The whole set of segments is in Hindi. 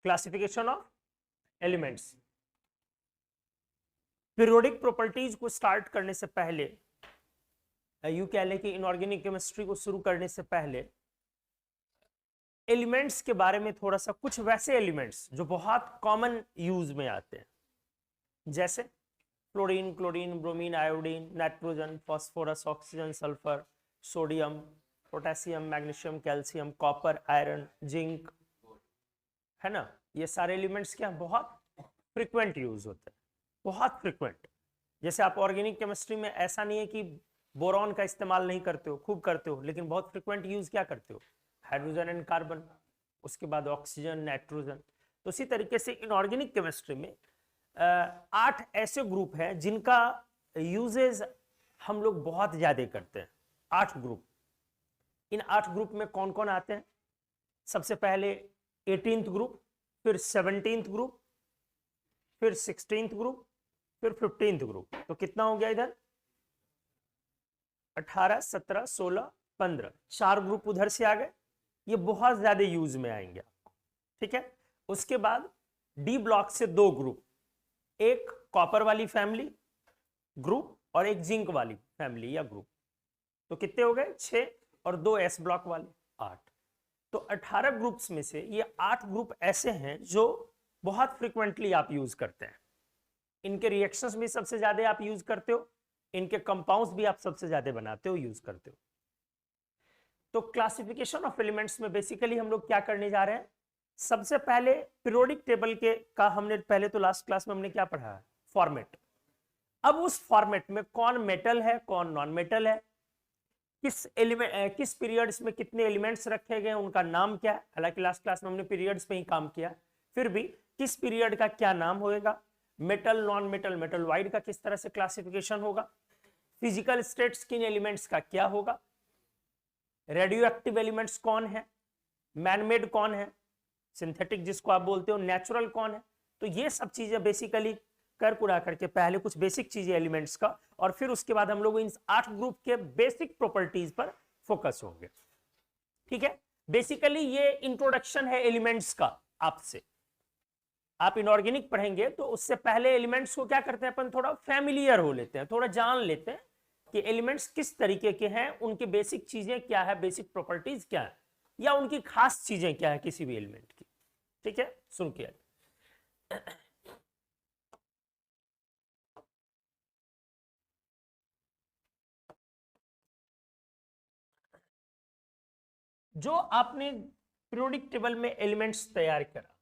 Classification of elements. Periodic properties को स्टार्ट करने से पहले, यू कह लें कि इनऑर्गेनिक केमिस्ट्री को शुरू करने से पहले एलिमेंट्स के बारे में थोड़ा सा, कुछ वैसे एलिमेंट्स जो बहुत कॉमन यूज में आते हैं, जैसे fluorine, chlorine, bromine, iodine, nitrogen, phosphorus, oxygen, sulphur, sodium, potassium, magnesium, calcium, copper, iron, zinc, है ना। ये सारे एलिमेंट्स क्या बहुत फ्रीक्वेंट यूज होते हैं, बहुत फ्रीक्वेंट। जैसे आप ऑर्गेनिक केमिस्ट्री में ऐसा नहीं है कि बोरॉन का इस्तेमाल नहीं करते हो, खूब करते हो, लेकिन बहुत फ्रीक्वेंट यूज क्या करते हो, हाइड्रोजन एंड कार्बन, उसके बाद ऑक्सीजन, नाइट्रोजन। तो इसी तरीके से इनऑर्गेनिक केमिस्ट्री में 8 ऐसे ग्रुप हैं जिनका यूजेज हम लोग बहुत ज्यादा करते हैं। 8 ग्रुप। इन 8 ग्रुप में कौन कौन आते हैं? सबसे पहले 18th ग्रुप, फिर 17th ग्रुप, फिर 16th ग्रुप, फिर 15th ग्रुप। तो कितना हो गया इधर? 18, 17, 16, 15। 4 ग्रुप उधर से आ गए, ये बहुत ज्यादा यूज में आएंगे आपको, ठीक है। उसके बाद डी ब्लॉक से 2 ग्रुप, एक कॉपर वाली फैमिली ग्रुप और एक जिंक वाली फैमिली या ग्रुप। तो कितने हो गए? 6, और 2 एस ब्लॉक वाले 8। तो 18 ग्रुप्स में से ये 8 ग्रुप ऐसे हैं जो बहुत फ्रिक्वेंटली आप यूज करते हैं। इनके रिएक्शंस भी सबसे ज्यादा आप यूज करते हो, इनके कंपाउंड्स भी आप सबसे ज्यादा बनाते हो, यूज करते हो। तो क्लासिफिकेशन ऑफ एलिमेंट्स में बेसिकली हम लोग क्या करने जा रहे हैं? सबसे पहले पीरियोडिक टेबल के का हमने पहले तो लास्ट क्लास में हमने क्या पढ़ा है? फॉर्मेट। अब उस फॉर्मेट में कौन मेटल है, कौन नॉन मेटल है, किस एलिमेंट, किस पीरियड्स में कितने एलिमेंट्स रखे गए, उनका नाम क्या है। हालांकि लास्ट क्लास में हमने पीरियड्स पे ही काम किया, फिर भी किस पीरियड का क्या नाम होएगा, metal, non metal, metal wide का किस तरह से क्लासिफिकेशन होगा, फिजिकल स्टेट्स किन एलिमेंट्स का क्या होगा, रेडियो एक्टिव एलिमेंट्स कौन है, मैनमेड कौन है, सिंथेटिक जिसको आप बोलते हो, नेचुरल कौन है। तो ये सब चीजें बेसिकली कर कुरा करके पहले कुछ बेसिक चीजें एलिमेंट्स का, और फिर उसके बाद हम लोग इन 8 ग्रुप के बेसिक प्रॉपर्टीज पर फोकस होंगे, ठीक है। बेसिकली ये इंट्रोडक्शन है एलिमेंट्स का आपसे। आप इनऑर्गेनिक पढ़ेंगे तो उससे पहले एलिमेंट्स को क्या करते हैं अपन, थोड़ा फैमिलियर हो लेते हैं, थोड़ा जान लेते हैं कि एलिमेंट्स किस तरीके के हैं, उनकी बेसिक चीजें क्या है, बेसिक प्रॉपर्टीज क्या है, या उनकी खास चीजें क्या है किसी भी एलिमेंट की, ठीक है। सुन के जो आपने पीरियोडिक टेबल में एलिमेंट्स तैयार करा,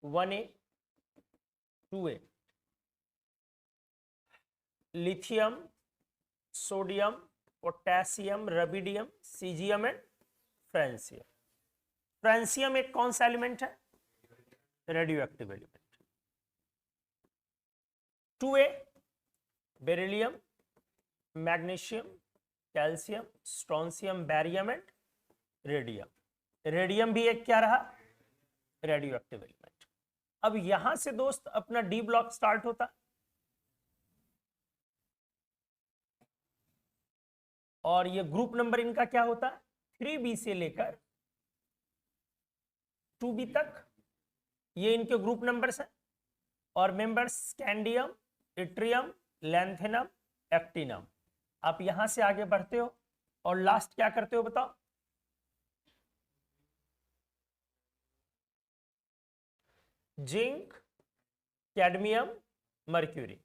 1A, 2A, lithium, sodium, potassium, rubidium, caesium and francium. Francium एक कौन सा एलिमेंट है? Radio active element. 2A beryllium, magnesium, calcium, strontium, barium and radium. Radium भी एक क्या रहा? Radio active element. अब यहां से दोस्त अपना डी ब्लॉक स्टार्ट होता, और ये ग्रुप नंबर इनका क्या होता है? 3B से लेकर 2B तक, ये इनके ग्रुप नंबर्स हैं। और मेंबर्स स्कैंडियम, इट्रियम, लैंथेनम, एक्टिनम। आप यहां से आगे बढ़ते हो और लास्ट क्या करते हो बताओ? जिंक, कैडमियम, मर्क्यूरी,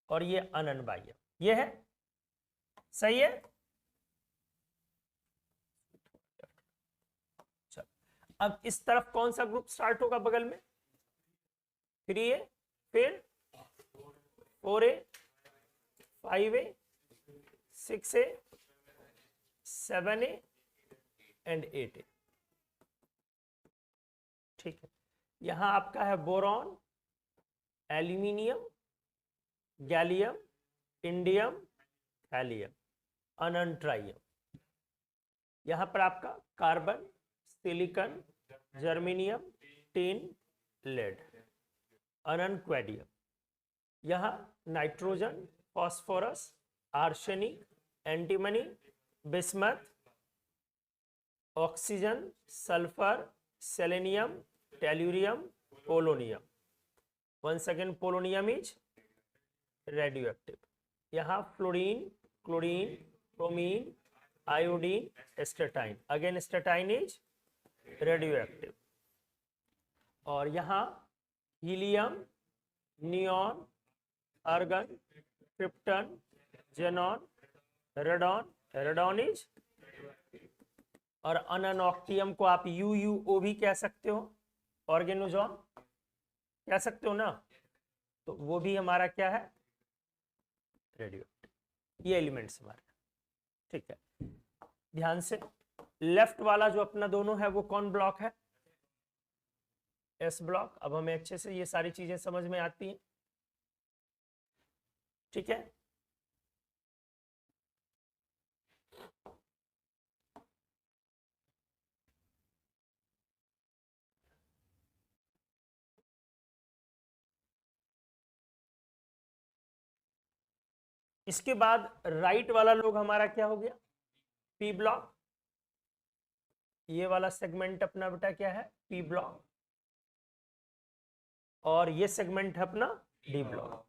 और ये अननबाह्य, ये है, सही है। चल, अब इस तरफ कौन सा ग्रुप स्टार्ट होगा बगल में? 3A, फिर 4A, 5A, 6A, 7A and 8A, ठीक है। यहां आपका है boron, aluminium, gallium, indium, thallium, ununtrium. यहां पर आपका carbon, silicon, germanium, tin, lead, ununquadium. यहां nitrogen, phosphorus, arsenic, antimony, bismuth, oxygen, sulphur, selenium, tellurium, polonium. Once again polonium is radio active. यहाँ fluorine, chlorine, bromine, iodine, astatine, again astatine is radio active. और यहाँ helium, neon, argon, krypton, xenon, radon, radon is, और अनअनॉक्टियम को आप UUO भी कह सकते हो, ऑर्गेनोजॉन कह सकते हो ना, तो वो भी हमारा क्या है, रेडियो। ये एलिमेंट्स हमारे, ठीक है। ध्यान से, लेफ्ट वाला जो अपना दोनों है वो कौन ब्लॉक है, S ब्लॉक। अब हमें अच्छे से ये सारी चीजें समझ में आती हैं, ठीक है। इसके बाद राइट वाला लोग हमारा क्या हो गया, P ब्लॉक। ये वाला सेगमेंट अपना बेटा क्या है, P ब्लॉक, और ये सेगमेंट है अपना D ब्लॉक।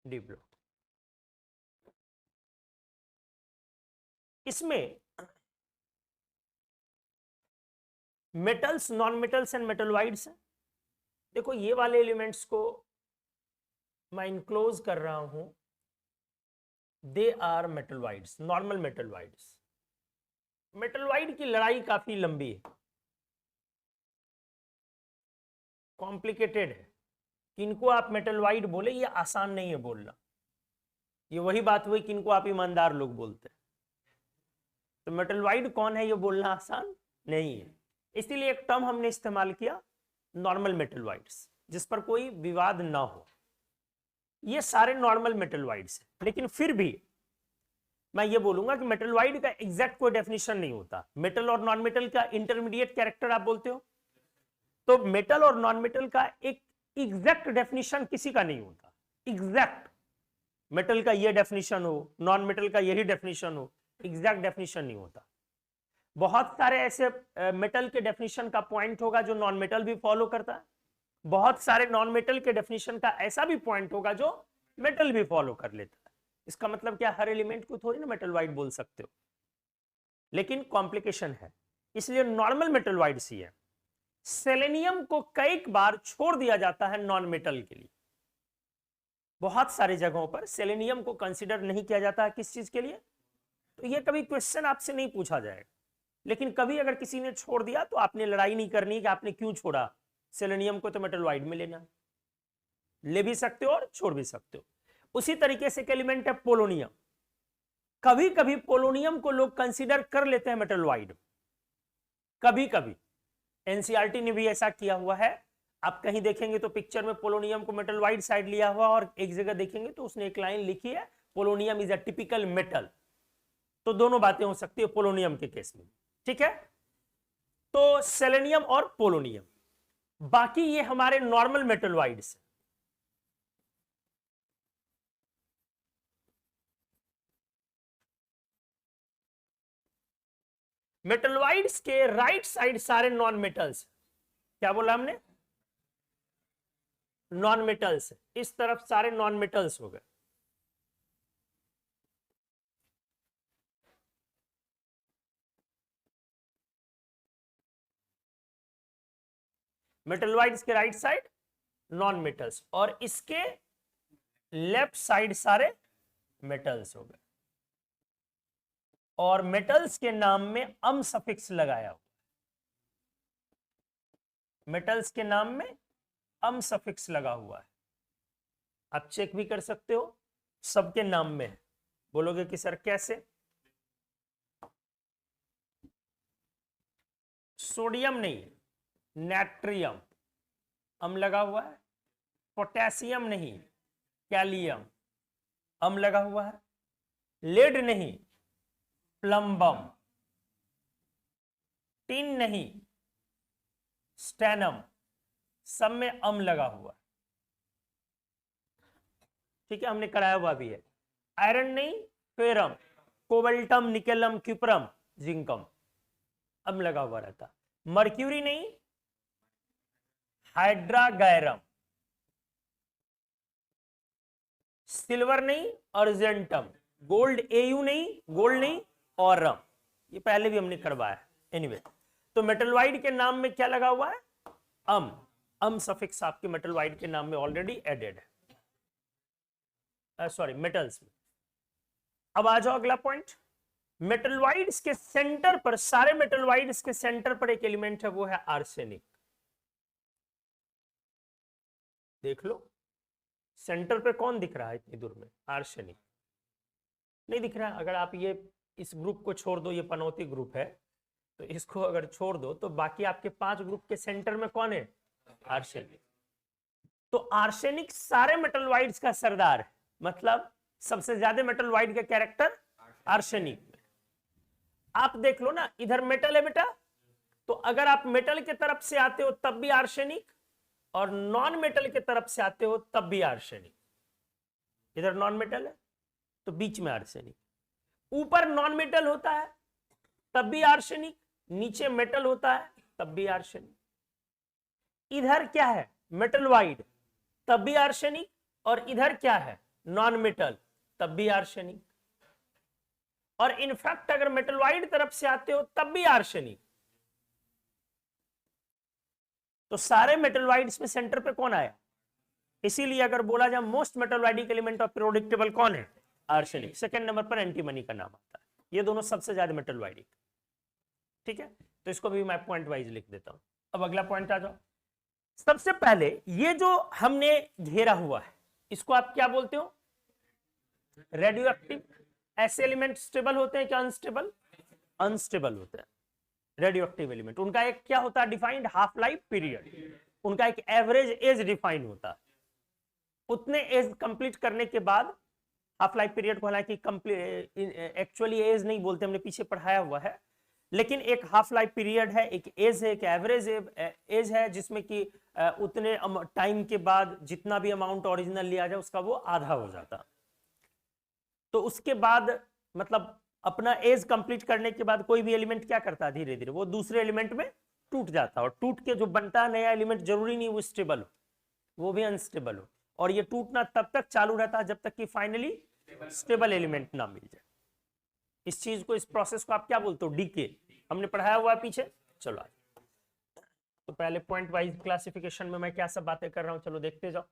D block. इसमें मेटल्स, नॉन मेटल्स एंड मेटलवाइड्स हैं। देखो ये वाले एलिमेंट्स को मैं इनक्लोज कर रहा हूं, दे आर मेटलवाइड्स, नॉर्मल मेटलवाइड्स। मेटलवाइड की लड़ाई काफी लंबी है, कॉम्प्लिकेटेड है। किनको आप मेटलवाइड बोले, ये आसान नहीं है बोलना। ये वही बात हुई किनको आप ईमानदार लोग बोलते हैं। तो मेटलवाइड कौन है ये बोलना आसान नहीं है, इसीलिए एक टर्म हमने इस्तेमाल किया, नॉर्मल मेटलवाइड्स, जिस पर कोई विवाद ना हो। ये सारे नॉर्मल मेटलवाइड्स हैं, लेकिन फिर भी मैं ये बोलूंगा कि मेटलवाइड का एग्जैक्ट कोई डेफिनेशन नहीं होता। मेटल और नॉन मेटल का इंटरमीडिएट कैरेक्टर आप बोलते हो, तो मेटल और नॉन मेटल का एक एग्जैक्ट डेफिनेशन किसी का नहीं होता। एग्जैक्ट मेटल का ये डेफिनेशन हो, नॉन मेटल का यही डेफिनेशन हो, एग्जैक्ट डेफिनेशन नहीं होता। बहुत सारे ऐसे मेटल के डेफिनेशन का पॉइंट होगा जो नॉन मेटल भी फॉलो करता है, बहुत सारे नॉन मेटल के डेफिनेशन का ऐसा भी पॉइंट होगा जो मेटल भी फॉलो कर लेता है। इसका मतलब क्या, हर एलिमेंट को थोड़ी ना मेटलवाइड बोल सकते हो, लेकिन कॉम्प्लिकेशन है, इसलिए नॉर्मल मेटलवाइड ही है। सेलेनियम को कई बार छोड़ दिया जाता है नॉन मेटल के लिए, बहुत सारी जगहों पर सेलेनियम को कंसीडर नहीं किया जाता है किस चीज के लिए, तो ये कभी क्वेश्चन आपसे नहीं पूछा जाएगा, लेकिन कभी अगर किसी ने छोड़ दिया तो आपने लड़ाई नहीं करनी कि आपने क्यों छोड़ा, सेलेनियम को तो मेटलवाइड में लेना, ले भी सकते हो और छोड़ भी सकते हो। उसी तरीके से एक एलिमेंट है पोलोनियम। कभी कभी पोलोनियम को लोग कंसीडर कर लेते हैं मेटलवाइड, कभी कभी। एनसीईआरटी ने भी ऐसा किया हुआ है, आप कहीं देखेंगे तो पिक्चर में पोलोनियम को मेटलवाइड साइड लिया हुआ, और एक जगह देखेंगे तो उसने एक लाइन लिखी है polonium is a typical metal. तो दोनों बातें हो सकती है पोलोनियम के केस में, ठीक है। तो सेलेनियम और पोलोनियम, बाकी ये हमारे नॉर्मल मेटलवाइड्स। मेटलवाइड्स के राइट साइड सारे नॉन मेटल्स, क्या बोला हमने, नॉन मेटल्स, इस तरफ सारे नॉन मेटल्स हो गए। मेटलवाइड्स के राइट साइड नॉन मेटल्स, और इसके लेफ्ट साइड सारे मेटल्स हो गए। और मेटल्स के नाम में अम सफिक्स लगाया हुआ, मेटल्स के नाम में अम सफिक्स लगा हुआ है, आप चेक भी कर सकते हो, सबके नाम में। बोलोगे कि सर कैसे, सोडियम नहीं, नाइट्रियम अम लगा हुआ है, पोटेशियम नहीं, कैलियम अम लगा हुआ है, लेड नहीं, प्लम्बम, टिन नहीं, स्टेनम, सब में अम लगा हुआ, ठीक है, हमने कराया हुआ भी है। आयरन नहीं, फेरम, कोबल्टम, निकेलम, क्यूपरम, जिंकम, अम लगा हुआ रहता। मर्क्यूरी नहीं, हाइड्रागैरम, सिल्वर नहीं, अर्जेंटम, गोल्ड एयू नहीं, गोल्ड नहीं, औरम, ये पहले भी हमने करवाया। एनीवे, तो मेटलवाइड के नाम में क्या लगा हुआ है? अम सफिक्स आपके मेटलवाइड के नाम में ऑलरेडी एडेड है, सॉरी मेटल्स में। अब आ जाओ अगला पॉइंट, मेटलवाइड्स के सेंटर पर, सारे मेटलवाइड्स के सेंटर पर एक एलिमेंट है, वो है आर्सेनिक। देख लो सेंटर पे कौन दिख रहा है इतनी दूर में? आर्सेनिक नहीं दिख रहा है। अगर आप ये इस ग्रुप को छोड़ दो, ये पनौती ग्रुप है, तो इसको अगर छोड़ दो तो बाकी आपके 5 ग्रुप के सेंटर में कौन है? आर्सेनिक। तो आर्सेनिक सारे मेटलवाइड्स का सरदार है, मतलब सबसे ज्यादा मेटलवाइड का कैरेक्टर आर्सेनिक में। आप देख लो ना, इधर मेटल है बेटा, तो अगर आप मेटल के तरफ से आते हो तब भी आर्सेनिक, और नॉन मेटल के तरफ से आते हो तब भी आर्सेनिक। इधर नॉन मेटल है तो बीच में आर्सेनिक, ऊपर नॉन मेटल होता है तब भी आर्सेनिक, नीचे मेटल होता है तब भी आर्सेनिक। इधर क्या है? मेटलवाइड, तब भी आर्सेनिक, और इधर क्या है? नॉन मेटल, तब भी आर्सेनिक। और इनफैक्ट अगर मेटलवाइड तरफ से आते हो तब भी आर्सेनिक। तो सारे मेटलवाइड्स में सेंटर पे कौन आया? इसीलिए अगर बोला जाए most metalloidic element of periodic table कौन है? आर्सेनिक। सेकंड नंबर पर एंटीमनी का नाम आता है। ये दोनों सबसे ज्यादा मेटलवाइडिक, ठीक है, तो इसको भी मैं पॉइंट वाइज लिख देता हूं। अब अगला पॉइंट आ जाओ। सबसे पहले ये जो हमने घेरा हुआ है, इसको आप क्या बोलते हो? Radio active. ऐसे एलिमेंट स्टेबल होते हैं क्या अनस्टेबल? अनस्टेबल होते हैं रेडियो एक्टिव एलिमेंट। उनका एक क्या होता है? डिफाइंड हाफ लाइफ पीरियड, उनका एक एवरेज एज डिफाइन होता है। उतने एज कंप्लीट करने के बाद हाफ लाइफ पीरियड को, हालांकि एक्चुअली एज नहीं बोलते, हमने पीछे पढ़ाया हुआ है, लेकिन एक हाफ लाइफ पीरियड है, एक एज है, एक एवरेज एज है, जिसमें कि उतने टाइम के बाद जितना भी अमाउंट ओरिजिनल लिया जाए उसका वो आधा हो जाता। तो उसके बाद मतलब अपना एज कंप्लीट करने के बाद कोई भी एलिमेंट क्या करता है? धीरे धीरे वो दूसरे एलिमेंट में टूट जाता है, और टूट के जो बनता है नया एलिमेंट, जरूरी नहीं वो स्टेबल हो, वो भी अनस्टेबल हो। और ये टूटना तब तक चालू रहता है जब तक कि फाइनली स्टेबल एलिमेंट ना मिल जाए। इस चीज को, इस प्रोसेस को आप क्या बोलते हो? डीके। हमने पढ़ाया हुआ है पीछे। चलो आज तो पहले पॉइंट वाइज क्लासिफिकेशन में मैं क्या सब बातें कर रहा हूं, चलो देखते जाओ।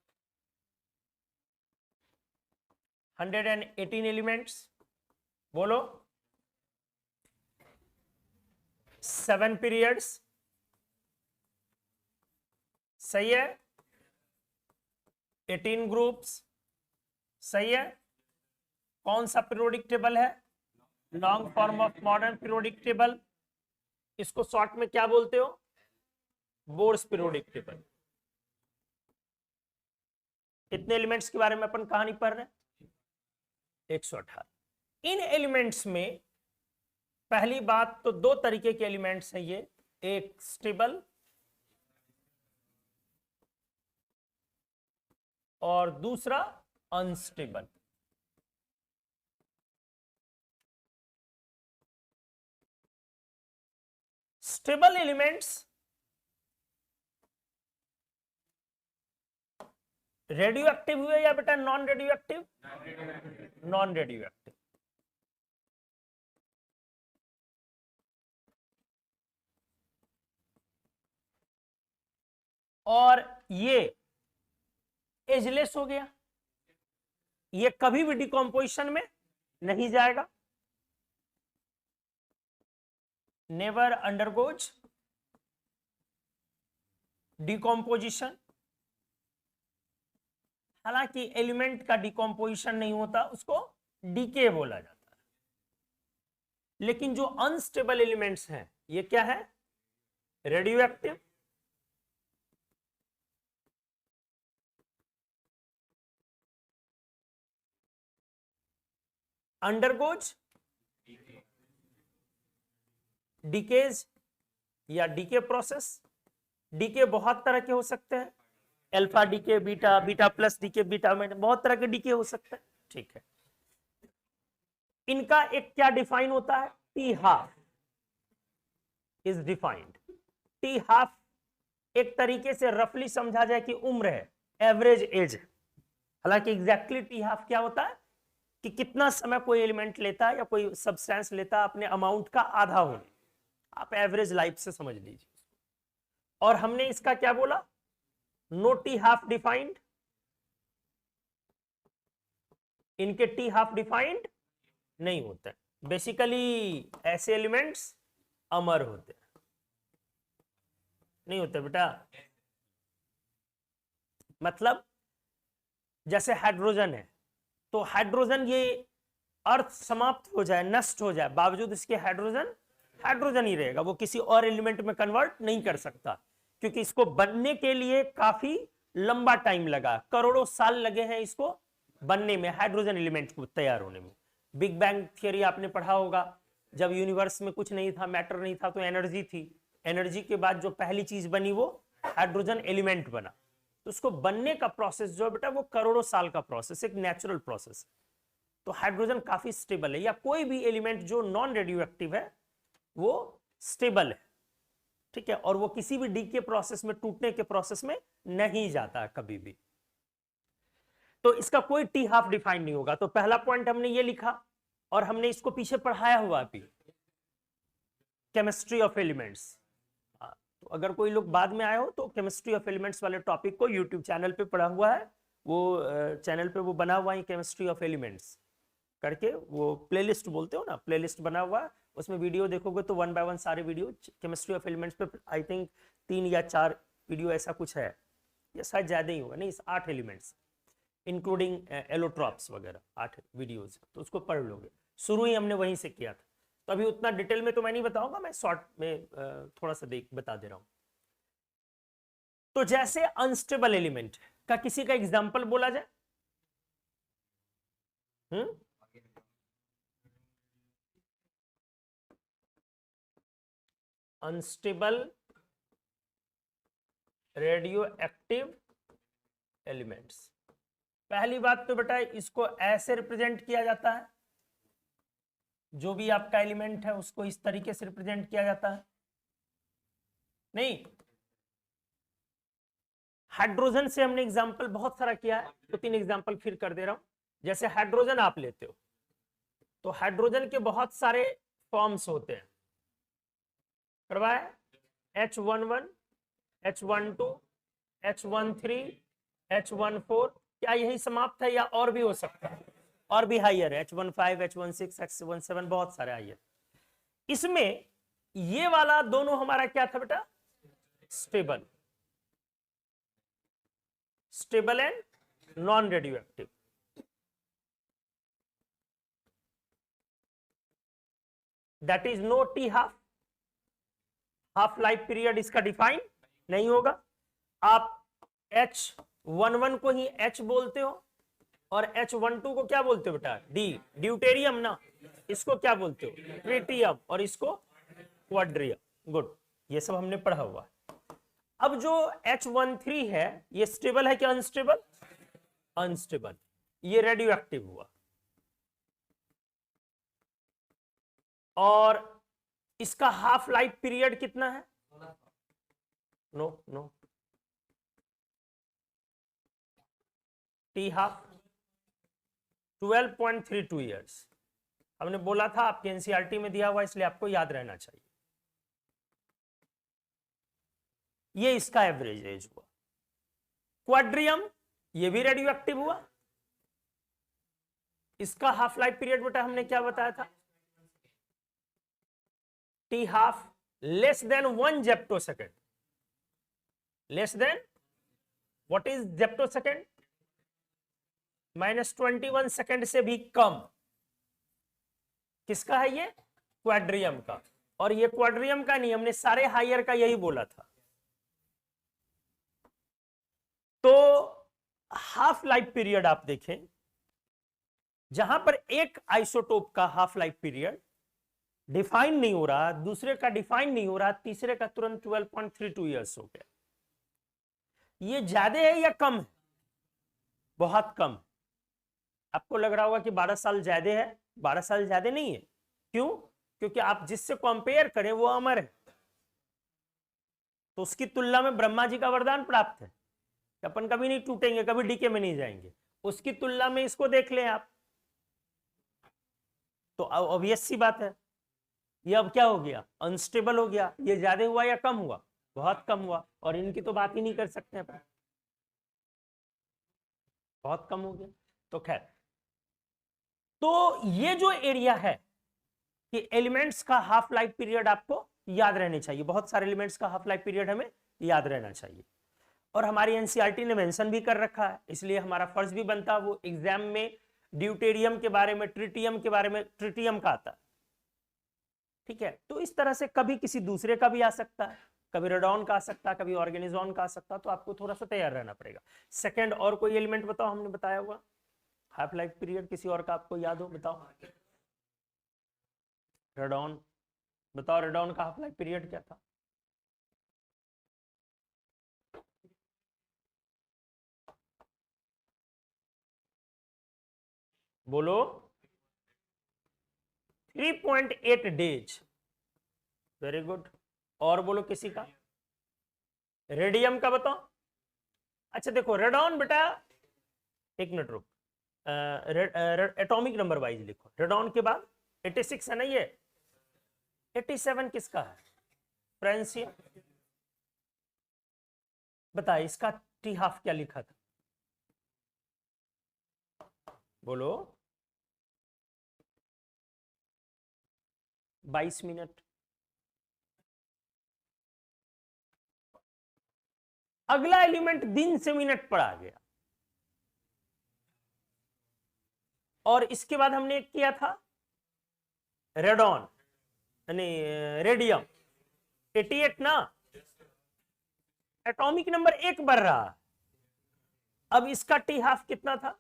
118 एलिमेंट्स, बोलो 7 पीरियड्स, सही है, 18 ग्रुप्स, सही है। कौन सा पीरियोडिक टेबल है? Long form of modern periodic table. इसको शॉर्ट में क्या बोलते हो? Bohr's periodic table. कितने एलिमेंट्स के बारे में अपन कहानी पढ़ रहे हैं? 118। इन एलिमेंट्स में पहली बात तो 2 तरीके के एलिमेंट्स हैं ये, एक स्टेबल और दूसरा unstable. Stable elements radio active हुए या बेटा non radio active? Non radio active. और ये एजलेस हो गया, ये कभी भी डिकम्पोजिशन में नहीं जाएगा, नेवर अंडरगोज डिकम्पोजिशन। हालांकि एलिमेंट का डिकम्पोजिशन नहीं होता, उसको डीके बोला जाता है। लेकिन जो अनस्टेबल एलिमेंट्स हैं ये क्या है? रेडियो एक्टिव, अंडरगोज डिकेज, या डीके प्रोसेस। डीके बहुत तरह के हो सकते हैं, alpha decay, beta, beta plus decay, beta में बहुत तरह के डीके हो सकते हैं। ठीक है, इनका एक क्या डिफाइन होता है, T half is defined. T half एक तरीके से रफली समझा जाए कि उम्र है, एवरेज एज है। हालांकि एग्जैक्टली टी हाफ क्या होता है कि कितना समय कोई एलिमेंट लेता है या कोई सब्सटेंस लेता है अपने अमाउंट का आधा होने, आप एवरेज लाइफ से समझ लीजिए। और हमने इसका क्या बोला, नो टी हाफ डिफाइंड, इनके टी हाफ डिफाइंड नहीं होते। बेसिकली ऐसे एलिमेंट्स अमर होते हैं, नहीं होते बेटा। मतलब जैसे हाइड्रोजन है, तो हाइड्रोजन ये अर्थ समाप्त हो जाए, नष्ट हो जाए, बावजूद इसके हाइड्रोजन हाइड्रोजन ही रहेगा, वो किसी और एलिमेंट में कन्वर्ट नहीं कर सकता, क्योंकि इसको बनने के लिए काफी लंबा टाइम लगा, करोड़ों साल लगे हैं इसको बनने में, हाइड्रोजन एलिमेंट को तैयार होने में। बिग बैंग थियरी आपने पढ़ा होगा, जब यूनिवर्स में कुछ नहीं था, मैटर नहीं था, तो एनर्जी थी, एनर्जी के बाद जो पहली चीज बनी वो हाइड्रोजन एलिमेंट बना। तो उसको बनने का प्रोसेस जो है बेटा वो करोड़ों साल का प्रोसेस, एक नेचुरल प्रोसेस। तो हाइड्रोजन काफी स्टेबल है, या कोई भी एलिमेंट जो नॉन रेडियो एक्टिव है वो स्टेबल है, ठीक है, और वो किसी भी डीके प्रोसेस में, टूटने के प्रोसेस में नहीं जाता है कभी भी। तो इसका कोई टी हाफ डिफाइन नहीं होगा। तो पहला पॉइंट हमने ये लिखा, और हमने इसको पीछे पढ़ाया हुआ अभी, केमिस्ट्री ऑफ एलिमेंट्स। तो अगर कोई लोग बाद में आए हो तो केमिस्ट्री ऑफ एलिमेंट्स वाले टॉपिक को यूट्यूब चैनल पे पढ़ा हुआ है, वो चैनल पे वो बना हुआ है केमिस्ट्री ऑफ एलिमेंट्स करके, वो प्लेलिस्ट बोलते हो ना, प्लेलिस्ट बना हुआ है, उसमें वीडियो देखोगे तो 1 बाय 1 सारे वीडियो केमिस्ट्री ऑफ एलिमेंट्स पे, आई थिंक 3 या 4 वीडियो ऐसा कुछ है, या शायद ज्यादा ही होगा, नहीं 8 एलिमेंट्स इंक्लूडिंग एलोट्रॉप्स वगैरह, 8 वीडियोज, तो उसको पढ़ लोगे। शुरू ही हमने वहीं से किया था, तो अभी उतना डिटेल में तो मैं नहीं बताऊंगा, मैं शॉर्ट में थोड़ा सा बता दे रहा हूं। तो जैसे अनस्टेबल एलिमेंट का किसी का एग्जांपल बोला जाए, अनस्टेबल रेडियो एक्टिव एलिमेंट्स। पहली बात तो बेटा इसको ऐसे रिप्रेजेंट किया जाता है, जो भी आपका एलिमेंट है उसको इस तरीके से रिप्रेजेंट किया जाता है। नहीं, हाइड्रोजन से हमने एग्जांपल बहुत सारा किया है, तो 3 एग्जांपल फिर कर दे रहा हूं। जैसे हाइड्रोजन आप लेते हो, तो हाइड्रोजन के बहुत सारे फॉर्म्स होते हैं, करवाए H11, H12, H13, H14, क्या यही समाप्त है या और भी हो सकता है? और भी हाइयर है, H15, H16, H17, बहुत सारे हाइयर। इसमें ये वाला दोनों हमारा क्या था बेटा, stable, stable and non radioactive. That is no t half, half life period इसका डिफाइन नहीं होगा। आप H11 को ही H बोलते हो, और H12 को क्या बोलते हो बेटा, डी, ड्यूटेरियम ना, इसको क्या बोलते हो, ट्रिटियम, और इसको क्वाड्रियम। गुड, ये सब हमने पढ़ा हुआ है। अब जो H13 है ये स्टेबल है क्या अनस्टेबल? अनस्टेबल, ये रेडियो एक्टिव हुआ, और इसका हाफ लाइफ पीरियड कितना है? No no, t half 12.32 years. हमने बोला था आपके एनसीईआरटी में दिया हुआ, इसलिए आपको याद रहना चाहिए। ये इसका एवरेज एज हुआ। क्वाड्रियम, ये भी रेडियो एक्टिव हुआ, इसका हाफ लाइफ पीरियड बेटा हमने क्या बताया था, t half less than 1 zeptosecond, less than, what is zeptosecond, -21 second से भी कम। किसका है ये? क्वाड्रियम का। और ये क्वाड्रियम का नहीं, हमने सारे हायर का यही बोला था। तो हाफ लाइफ पीरियड आप देखें, जहां पर एक आइसोटोप का हाफ लाइफ पीरियड डिफाइन नहीं हो रहा, दूसरे का डिफाइन नहीं हो रहा, तीसरे का तुरंत 12.32 ईयर्स हो गया। ये ज्यादा है या कम है? बहुत कम। आपको लग रहा होगा कि 12 साल ज्यादा है, 12 साल ज्यादा नहीं है। क्यों? क्योंकि आप जिससे कंपेयर करें वो अमर है, तो उसकी तुलना में ब्रह्मा जी का वरदान प्राप्त है, अपन कभी नहीं टूटेंगे, कभी डीके में नहीं जाएंगे, उसकी तुलना में इसको देख लें आप, तो ऑब्वियस सी बात है। ये अब क्या हो गया? अनस्टेबल हो गया। ये ज्यादा हुआ या कम हुआ? बहुत कम हुआ, और इनकी तो बात ही नहीं कर सकते अपन, बहुत कम हो गया। तो खैर, तो ये जो एरिया है कि एलिमेंट्स का हाफ लाइफ पीरियड आपको याद रहने चाहिए, बहुत सारे एलिमेंट्स का हाफ लाइफ पीरियड हमें याद रहना चाहिए, और हमारी एनसीईआरटी ने मेंशन भी कर रखा है, इसलिए हमारा फर्ज भी बनता है वो एग्जाम में ड्यूटेरियम के बारे में, ट्रिटियम के बारे में, ट्रिटियम का आता है, ठीक है। तो इस तरह से कभी किसी दूसरे का भी आ सकता है, कभी रेडॉन का आ सकता है, कभी ऑर्गेनिजॉन का आ सकता है, तो आपको थोड़ा सा तैयार रहना पड़ेगा। सेकंड, और कोई एलिमेंट बताओ, हमने बताया हुआ हाफ लाइफ पीरियड किसी और का आपको याद हो, बताओ। रेडॉन, बताओ रेडॉन का हाफ लाइफ पीरियड क्या था? बोलो। 3.8 डेज। Very good. और बोलो किसी का। रेडियम का बताओ। अच्छा देखो, रेडॉन बेटा, एक मिनट रुक, एटॉमिक नंबर वाइज लिखो। रेडॉन के बाद 86 है ना, ये 87 किसका है? फ्रांसियम। बता इसका टी हाफ क्या लिखा था, बोलो। 22 मिनट। अगला एलिमेंट दिन से मिनट पर आ गया, और इसके बाद हमने एक किया था रेडॉन, यानी रेडियम, 88 ना, एटॉमिक नंबर 1 बढ़ रहा। अब इसका टी हाफ कितना था?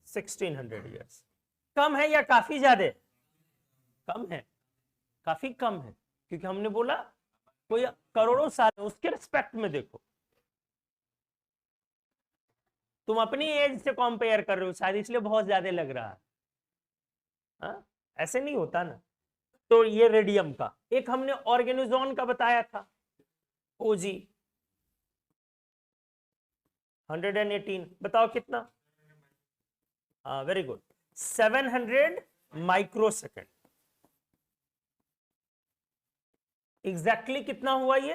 1600 ईयर्स। कम है या काफी ज्यादा? कम है, काफी कम है, क्योंकि हमने बोला कोई करोड़ों साल, उसके रिस्पेक्ट में देखो। तुम अपनी एज से कंपेयर कर रहे हो शायद, इसलिए बहुत ज्यादा लग रहा है, हाँ? ऐसे नहीं होता ना। तो ये रेडियम का। एक हमने ऑर्गेनिजोन का बताया था, ओजी 118, बताओ कितना? हाँ वेरी गुड, 700 माइक्रोसेकंड। एग्जैक्टली कितना हुआ ये?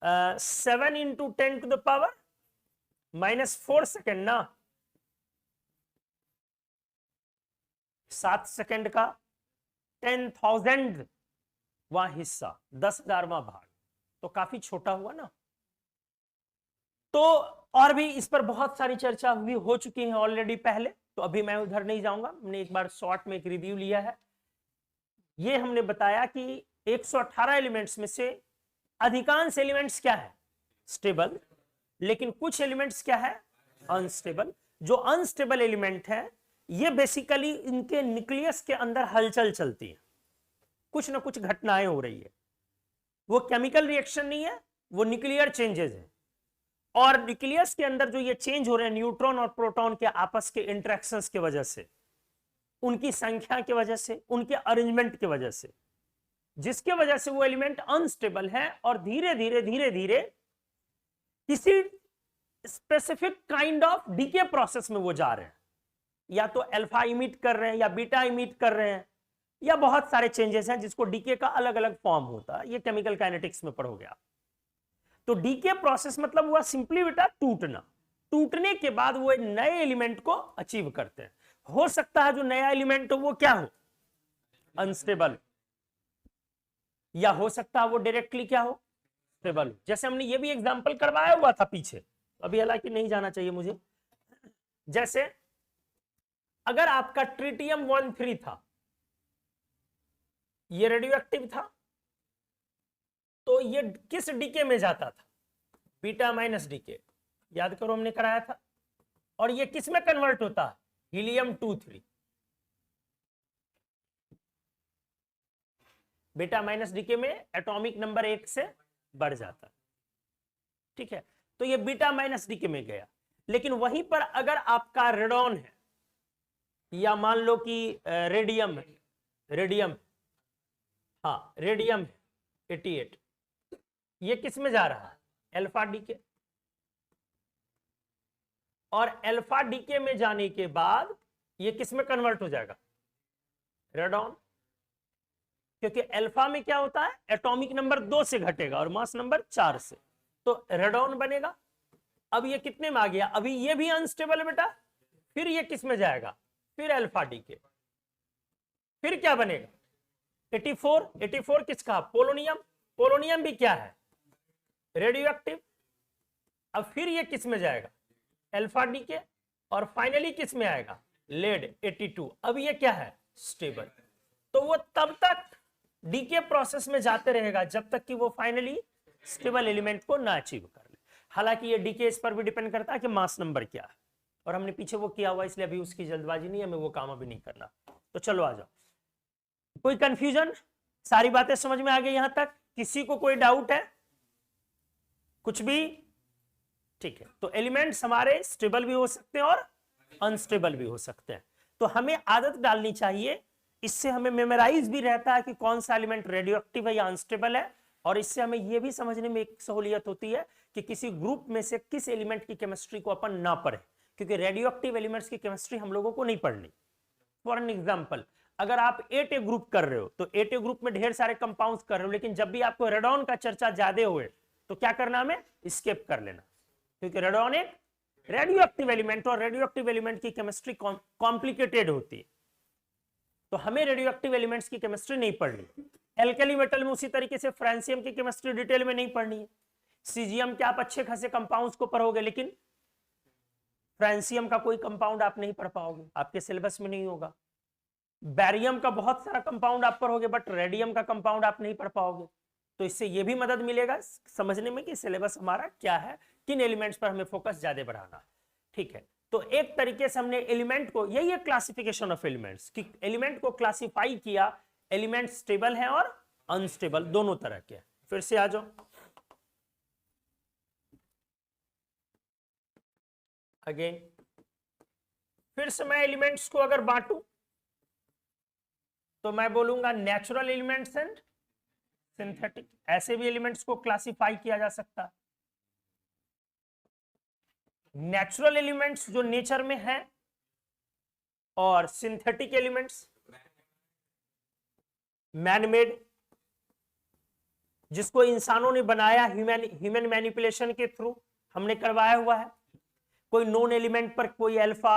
7 इंटू 10⁻⁻4 सेकेंड ना, 7 सेकेंड का 10,000 वहां हिस्सा, 10,000वां भाग, तो काफी छोटा हुआ ना। तो और भी इस पर बहुत सारी चर्चा हुई हो चुकी है ऑलरेडी पहले, तो अभी मैं उधर नहीं जाऊंगा। हमने एक बार शॉर्ट में एक रिव्यू लिया है। ये हमने बताया कि 118 एलिमेंट्स में से अधिकांश एलिमेंट्स क्या है? स्टेबल, लेकिन कुछ एलिमेंट्स क्या है? अनस्टेबल। जो अनस्टेबल एलिमेंट है, ये बेसिकली इनके न्यूक्लियस के अंदर हलचल चलती है, कुछ ना कुछ घटनाएं हो रही है। वो केमिकल रिएक्शन नहीं है, वो न्यूक्लियर चेंजेस है, और न्यूक्लियस के अंदर जो ये चेंज हो रहे हैं न्यूट्रॉन और प्रोटॉन के आपस के इंटरेक्शंस की वजह से, उनकी संख्या की वजह से, उनके अरेंजमेंट की वजह से, जिसके वजह से वो एलिमेंट अनस्टेबल है, और धीरे धीरे धीरे धीरे किसी specific kind of decay process में वो जा रहे हैं, या तो अल्फा इमिट कर रहे हैं, या बीटा इमिट कर रहे हैं, या बहुत सारे चेंजेस हैं जिसको डीके का अलग अलग फॉर्म होता है। ये केमिकल काइनेटिक्स में पढ़ोगे आप। तो डीके प्रोसेस मतलब हुआ सिंपली बेटा टूटना। टूटने के बाद वो नए एलिमेंट को अचीव करते हैं। हो सकता है जो नया एलिमेंट हो वो क्या हो? अनस्टेबल, या हो सकता है वो डायरेक्टली क्या हो? स्टेबल। जैसे हमने ये भी एग्जांपल करवाया हुआ था पीछे, अभी हालांकि नहीं जाना चाहिए मुझे। जैसे अगर आपका ट्रिटियम 13 था, ये रेडियो एक्टिव था, तो ये किस डीके में जाता था? बीटा माइनस डीके, याद करो हमने कराया था। और ये किस में कन्वर्ट होता है? हीलियम 23। बीटा माइनस डीके में एटॉमिक नंबर 1 से बढ़ जाता है, ठीक है। तो ये बीटा माइनस डीके में गया। लेकिन वहीं पर अगर आपका रेडॉन है या मान लो कि रेडियम है, रेडियम, हाँ रेडियम है 88, ये किस में जा रहा है, अल्फा डीके। और अल्फा डीके में जाने के बाद ये किस में कन्वर्ट हो जाएगा, रेडॉन। क्योंकि अल्फा में क्या होता है, एटॉमिक नंबर 2 से घटेगा और मास नंबर 4 से, तो रेडॉन बनेगा। अब ये कितने में आ गया, अभी ये भी अनस्टेबल है बेटा, फिर ये किस में जाएगा, फिर अल्फा डीके, फिर क्या बनेगा 84, 84 किसका, पोलोनियम, पोलोनियम भी क्या है, रेडियो एक्टिव। अब फिर ये किस में जाएगा, अल्फा डीके, और फाइनली किस में आएगा, लेड 82। अब ये क्या है, स्टेबल। तो वो तब तक डीके प्रोसेस में जाते रहेगा जब तक कि वो फाइनली स्टेबल एलिमेंट को ना अचीव कर ले। हालांकि ये डीके इस पर भी डिपेंड करता है कि मास नंबर क्या है, और हमने पीछे वो किया हुआ, इसलिए अभी उसकी जल्दबाजी नहीं, हमें वो काम अभी नहीं करना। तो चलो आ जाओ, कोई कंफ्यूजन, सारी बातें समझ में आ गई यहां तक, किसी को कोई डाउट है कुछ भी, ठीक है। तो एलिमेंट्स हमारे स्टेबल भी हो सकते हैं और अनस्टेबल भी हो सकते हैं। तो हमें आदत डालनी चाहिए, इससे हमें मेमोराइज भी रहता है कि कौन सा एलिमेंट रेडियो एक्टिव है या अनस्टेबल है, और इससे हमें यह भी समझने में एक सहूलियत होती है कि किसी ग्रुप में से किस एलिमेंट की केमिस्ट्री को अपन ना पढ़े, क्योंकि रेडियो एक्टिव एलिमेंट्स की केमिस्ट्री हम लोगों को नहीं पढ़नी। फॉर एन एग्जाम्पल, अगर आप 8A ग्रुप कर रहे हो तो 8A ग्रुप में ढेर सारे कंपाउंड्स कर रहे हो, लेकिन जब भी आपको रेडॉन का चर्चा ज्यादा हुए तो क्या करना, हमें स्किप कर लेना, क्योंकि रेडॉन एक रेडियो एक्टिव एलिमेंट, और रेडियो एक्टिव एलिमेंट की केमिस्ट्री कॉम्प्लिकेटेड होती है, तो हमें रेडियो एक्टिव एलिमेंट्स की केमिस्ट्री नहीं पढ़नी। एल्कली मेटल में उसी तरीके से फ्रांसियम की केमिस्ट्री डिटेल में नहीं पढ़नी है। सीजियम के आप अच्छे खासे कंपाउंड्स को पढ़ोगे, लेकिन फ्रांसियम का कोई कंपाउंड आप नहीं पढ़ पाओगे, आपके सिलेबस में नहीं होगा। बैरियम का बहुत सारा कंपाउंड आप पढ़ोगे, बट रेडियम का कंपाउंड आप नहीं पढ़ पाओगे। तो इससे यह भी मदद मिलेगा समझने में कि सिलेबस हमारा क्या है, किन एलिमेंट्स पर हमें फोकस ज्यादा बढ़ाना, ठीक है। तो एक तरीके से हमने एलिमेंट को, यही है क्लासिफिकेशन ऑफ एलिमेंट्स, कि एलिमेंट को क्लासिफाई किया, एलिमेंट स्टेबल है और अनस्टेबल दोनों तरह के। फिर से आ जाओ, अगेन फिर से मैं एलिमेंट्स को अगर बांटूं तो मैं बोलूंगा नेचुरल एलिमेंट्स एंड सिंथेटिक, ऐसे भी एलिमेंट्स को क्लासिफाई किया जा सकता है। नेचुरल एलिमेंट्स जो नेचर में है, और सिंथेटिक एलिमेंट्स मैनमेड, जिसको इंसानों ने बनाया, ह्यूमन मैनिपुलेशन के थ्रू हमने करवाया हुआ है। कोई नॉन एलिमेंट पर कोई अल्फा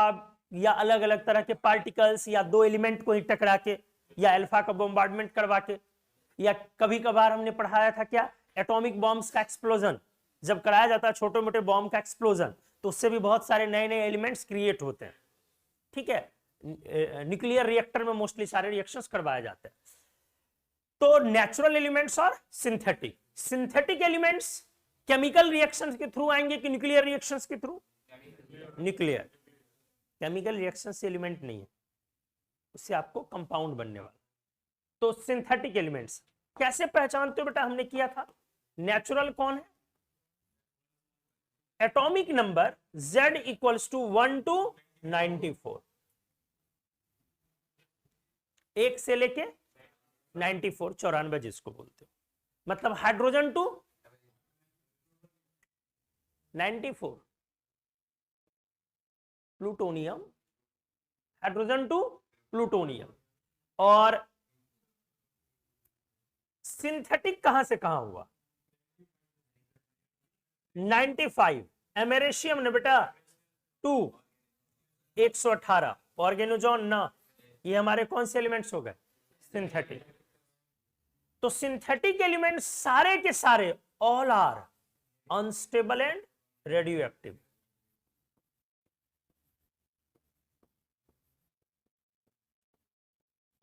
या अलग अलग तरह के पार्टिकल्स, या दो एलिमेंट को ही टकरा के, या अल्फा का बॉम्बार्डमेंट करवा के, या कभी कभार हमने पढ़ाया था क्या, एटॉमिक बॉम्ब्स का एक्सप्लोजन, जब कराया जाता है छोटे मोटे बॉम्ब का एक्सप्लोजन, तो उससे भी बहुत सारे नए नए एलिमेंट्स क्रिएट होते हैं, ठीक है। न्यूक्लियर रिएक्टर में मोस्टली सारे रिएक्शंस करवाए जाते हैं। तो नेचुरल एलिमेंट्स और synthetic, synthetic elements chemical reactions के थ्रू आएंगे कि न्यूक्लियर रिएक्शंस के थ्रू, न्यूक्लियर, केमिकल रिएक्शन से एलिमेंट नहीं है, उससे आपको कंपाउंड बनने वाला। तो सिंथेटिक एलिमेंट्स कैसे पहचानते हो बेटा, हमने किया था। नेचुरल कौन है, atomic number Z equals to 1 to 94, 1 से लेके 94, 94 जिसको बोलते हो, मतलब hydrogen to 94, plutonium, hydrogen to plutonium. और सिंथेटिक कहां से कहां हुआ, 95 एमेरेशियम ने बेटा 2, 118 ऑर्गेनोजॉन ना, ये हमारे कौन से एलिमेंट्स हो गए, सिंथेटिक। तो सिंथेटिक एलिमेंट्स सारे के सारे all are unstable and radioactive.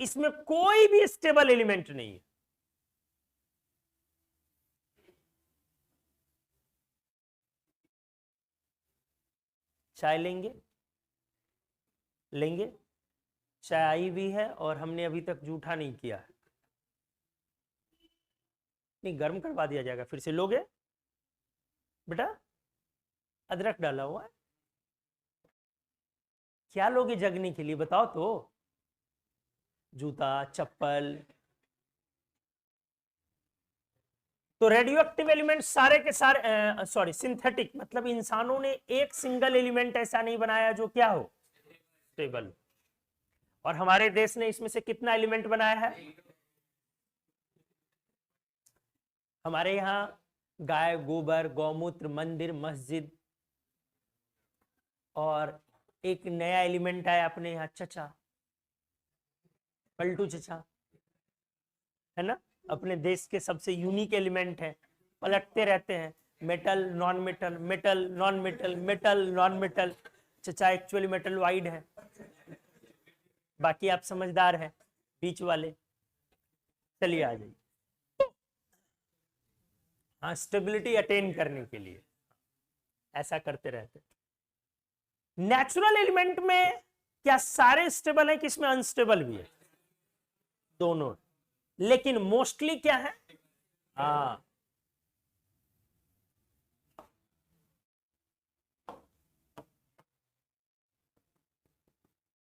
इसमें कोई भी स्टेबल एलिमेंट नहीं है। चाय लेंगे, लेंगे, चाय आई भी है और हमने अभी तक जूठा नहीं किया है, नहीं, गर्म करवा दिया जाएगा। फिर से लोगे बेटा? अदरक डाला हुआ है। क्या लोगे जगने के लिए बताओ तो? जूता, चप्पल। तो रेडियो एक्टिव एलिमेंट सारे के सारे, सॉरी सिंथेटिक, मतलब इंसानों ने एक सिंगल एलिमेंट ऐसा नहीं बनाया जो क्या हो, स्टेबल। और हमारे देश ने इसमें से कितना एलिमेंट बनाया है? हमारे यहाँ गाय, गोबर, गौमूत्र, मंदिर, मस्जिद, और एक नया एलिमेंट आया अपने यहाँ, चचा, पलटू चचा, है ना? अपने देश के सबसे यूनिक एलिमेंट है, पलटते रहते हैं, metal non metal, metal non metal, metal non metal. चचा एक्चुअली मेटल वाइड है, बाकी आप समझदार हैं बीच वाले। चलिए आ जाइए। हाँ, स्टेबिलिटी अटेन करने के लिए ऐसा करते रहते। नेचुरल एलिमेंट में क्या सारे स्टेबल है कि इसमें अनस्टेबल भी है? दोनों। लेकिन मोस्टली क्या है? हाँ,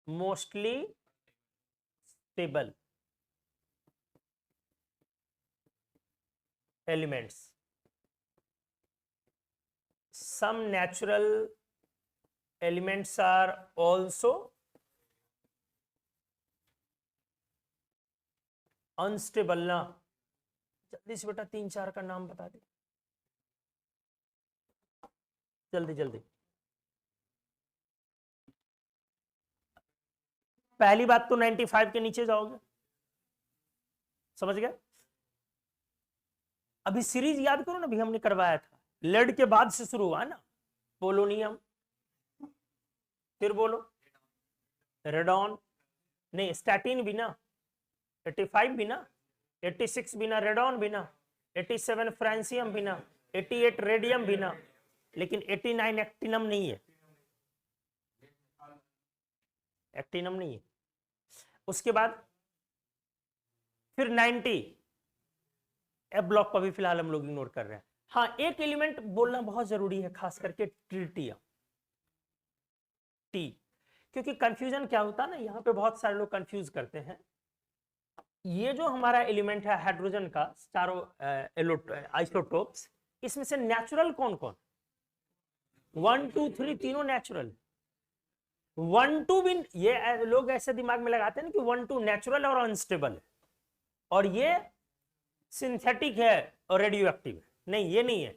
mostly stable elements. some natural elements are also unstable ना। जल्दी से बेटा 3-4 का नाम बता दे, जल्दी जल्दी। पहली बात तो 95 के नीचे जाओगे, समझ गए? अभी सीरीज याद करो ना, अभी हमने करवाया था, लेड के बाद से शुरू हुआ ना, पोलोनियम, फिर बोलो रेडॉन, नहीं स्टैटिन भी ना, 85 भी ना, 86 भी ना, रेडॉन भी ना, 87 फ्रांसियम भी ना, 88 रेडियम भी ना, लेकिन 89 एक्टिनम नहीं है, एक्टिनम नहीं है। उसके बाद फिर 90 एफ ब्लॉक को भी फिलहाल हम लोग इग्नोर कर रहे हैं। हाँ, एक एलिमेंट बोलना बहुत जरूरी है, खास करके ट्रिटियम, टी, क्योंकि कंफ्यूजन क्या होता है ना, यहाँ पे बहुत सारे लोग कंफ्यूज करते हैं। ये जो हमारा एलिमेंट है हाइड्रोजन का, चारों आइसोटोप्स, इसमें से नेचुरल कौन कौन? 1 2 3 तीनों नेचुरल। 1 2 भी, ये लोग ऐसे दिमाग में लगाते हैं ना कि 1 2 नेचुरल और अनस्टेबल है, और ये सिंथेटिक है और रेडियो एक्टिव है। नहीं, ये नहीं है,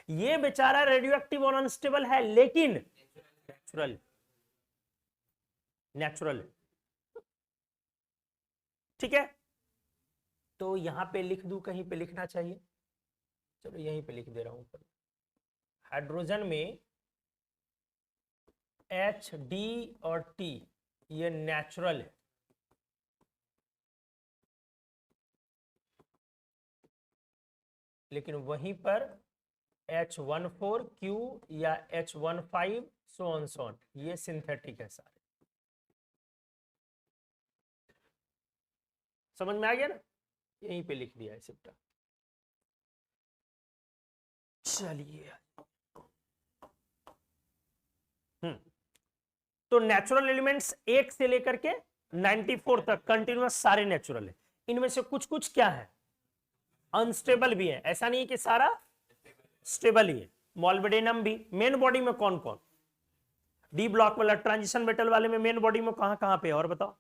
ये बेचारा रेडियो एक्टिव और अनस्टेबल है लेकिन नेचुरल, नेचुरल, ठीक है? तो यहां पे लिख दूं, कहीं पे लिखना चाहिए, चलो यहीं पे लिख दे रहा हूं। हाइड्रोजन में H, D और T ये नेचुरल है, लेकिन वहीं पर H14 Q या H15 so on so on ये सिंथेटिक है सारे। समझ में आ गया ना? यहीं पे लिख दिया है सिप्टा। चलिए, तो नेचुरल एलिमेंट्स 1 से लेकर के 94 तक कंटिन्यूअस सारे नेचुरल है। इनमें से कुछ कुछ क्या है? अनस्टेबल भी है, ऐसा नहीं कि सारा स्टेबल ही है। मॉलिब्डेनम भी। मेन बॉडी में कौन कौन? डी ब्लॉक वाला ट्रांजिशन मेटल वाले में मेन बॉडी में कहां कहां पे, और बताओ?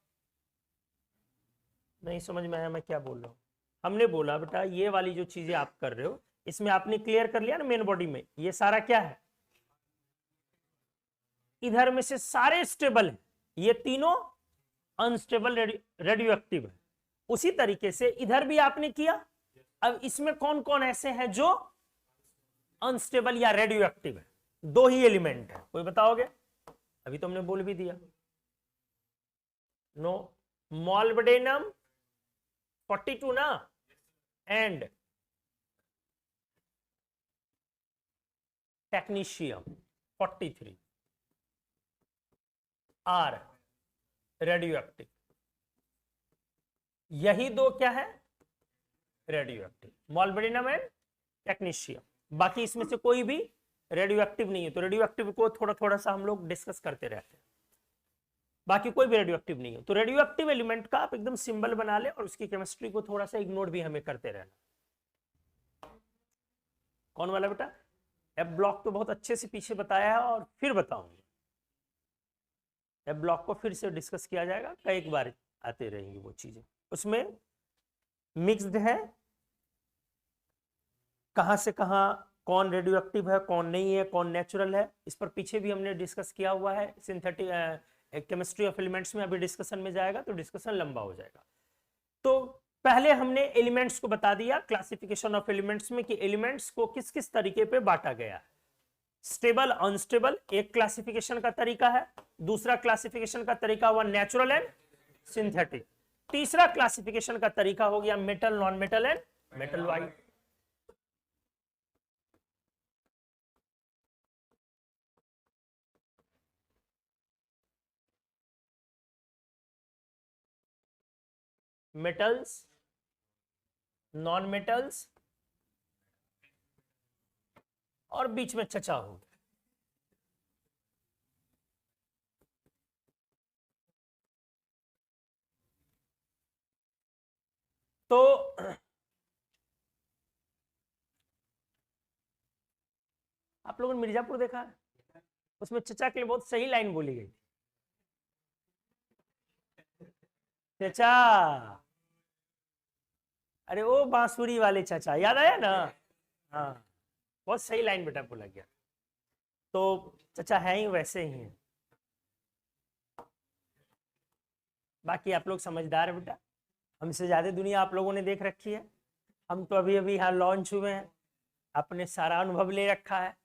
नहीं समझ में आया मैं क्या बोल रहा हूं? हमने बोला बेटा ये वाली जो चीजें आप कर रहे हो, इसमें आपने क्लियर कर लिया ना, मेन बॉडी में ये सारा क्या है? इधर में से सारे स्टेबल है, ये तीनों अनस्टेबल रेडियो एक्टिव है। उसी तरीके से इधर भी आपने किया। अब इसमें कौन कौन ऐसे हैं जो अनस्टेबल या रेडियो एक्टिव है? 2 ही एलिमेंट है, कोई बताओगे? अभी तुमने बोल भी दिया, नो, मॉलिब्डेनम 42 ना, and technetium 43 are radioactive. यही 2 क्या है? Radio active, molybdenum and technetium. बाकी इसमें से कोई भी रेडियो एक्टिव नहीं है, तो रेडियो एक्टिव को थोड़ा थोड़ा सा हम लोग डिस्कस करते रहते हैं, बाकी कोई भी रेडियो एक्टिव नहीं है। तो रेडियो एक्टिव एलिमेंट का आप एकदम सिंबल बना ले और उसकी केमिस्ट्री को थोड़ा सा इग्नोर भी हमें करते रहना। कौन वाला बेटा? एफ ब्लॉक तो बहुत अच्छे से पीछे बताया है और फिर बताऊंगा, एफ ब्लॉक को फिर से डिस्कस किया जाएगा, कई बार आते रहेंगी वो चीजें। उसमें मिक्स्ड है, कहां से कहां कौन रेडियो एक्टिव है, कौन नहीं है, कौन नेचुरल है, इस पर पीछे भी हमने डिस्कस किया हुआ है सिंथेटिक केमिस्ट्री ऑफ एलिमेंट्स में। अभी डिस्कशन में जाएगा तो डिस्कशन लंबा हो जाएगा। तो पहले हमने एलिमेंट्स को बता दिया, क्लासिफिकेशन ऑफ एलिमेंट्स में कि एलिमेंट्स को किस किस तरीके पे बांटा गया है। स्टेबल, अनस्टेबल एक क्लासिफिकेशन का तरीका है, दूसरा क्लासिफिकेशन का तरीका हुआ नेचुरल एंड सिंथेटिक, तीसरा क्लासिफिकेशन का तरीका हो गया metal, non metal and metal wide. Metals, non metals और बीच में चचा हो। तो आप लोगों ने मिर्जापुर देखा है, उसमें चचा के लिए बहुत सही लाइन बोली गई, चचा, अरे वो बांसुरी वाले चाचा, याद आया ना? हाँ, बहुत सही लाइन बेटा बोला गया। तो चचा है ही वैसे ही है। बाकी आप लोग समझदार है बेटा, हमसे ज्यादा दुनिया आप लोगों ने देख रखी है, हम तो अभी अभी यहाँ लॉन्च हुए हैं, अपने सारा अनुभव ले रखा है।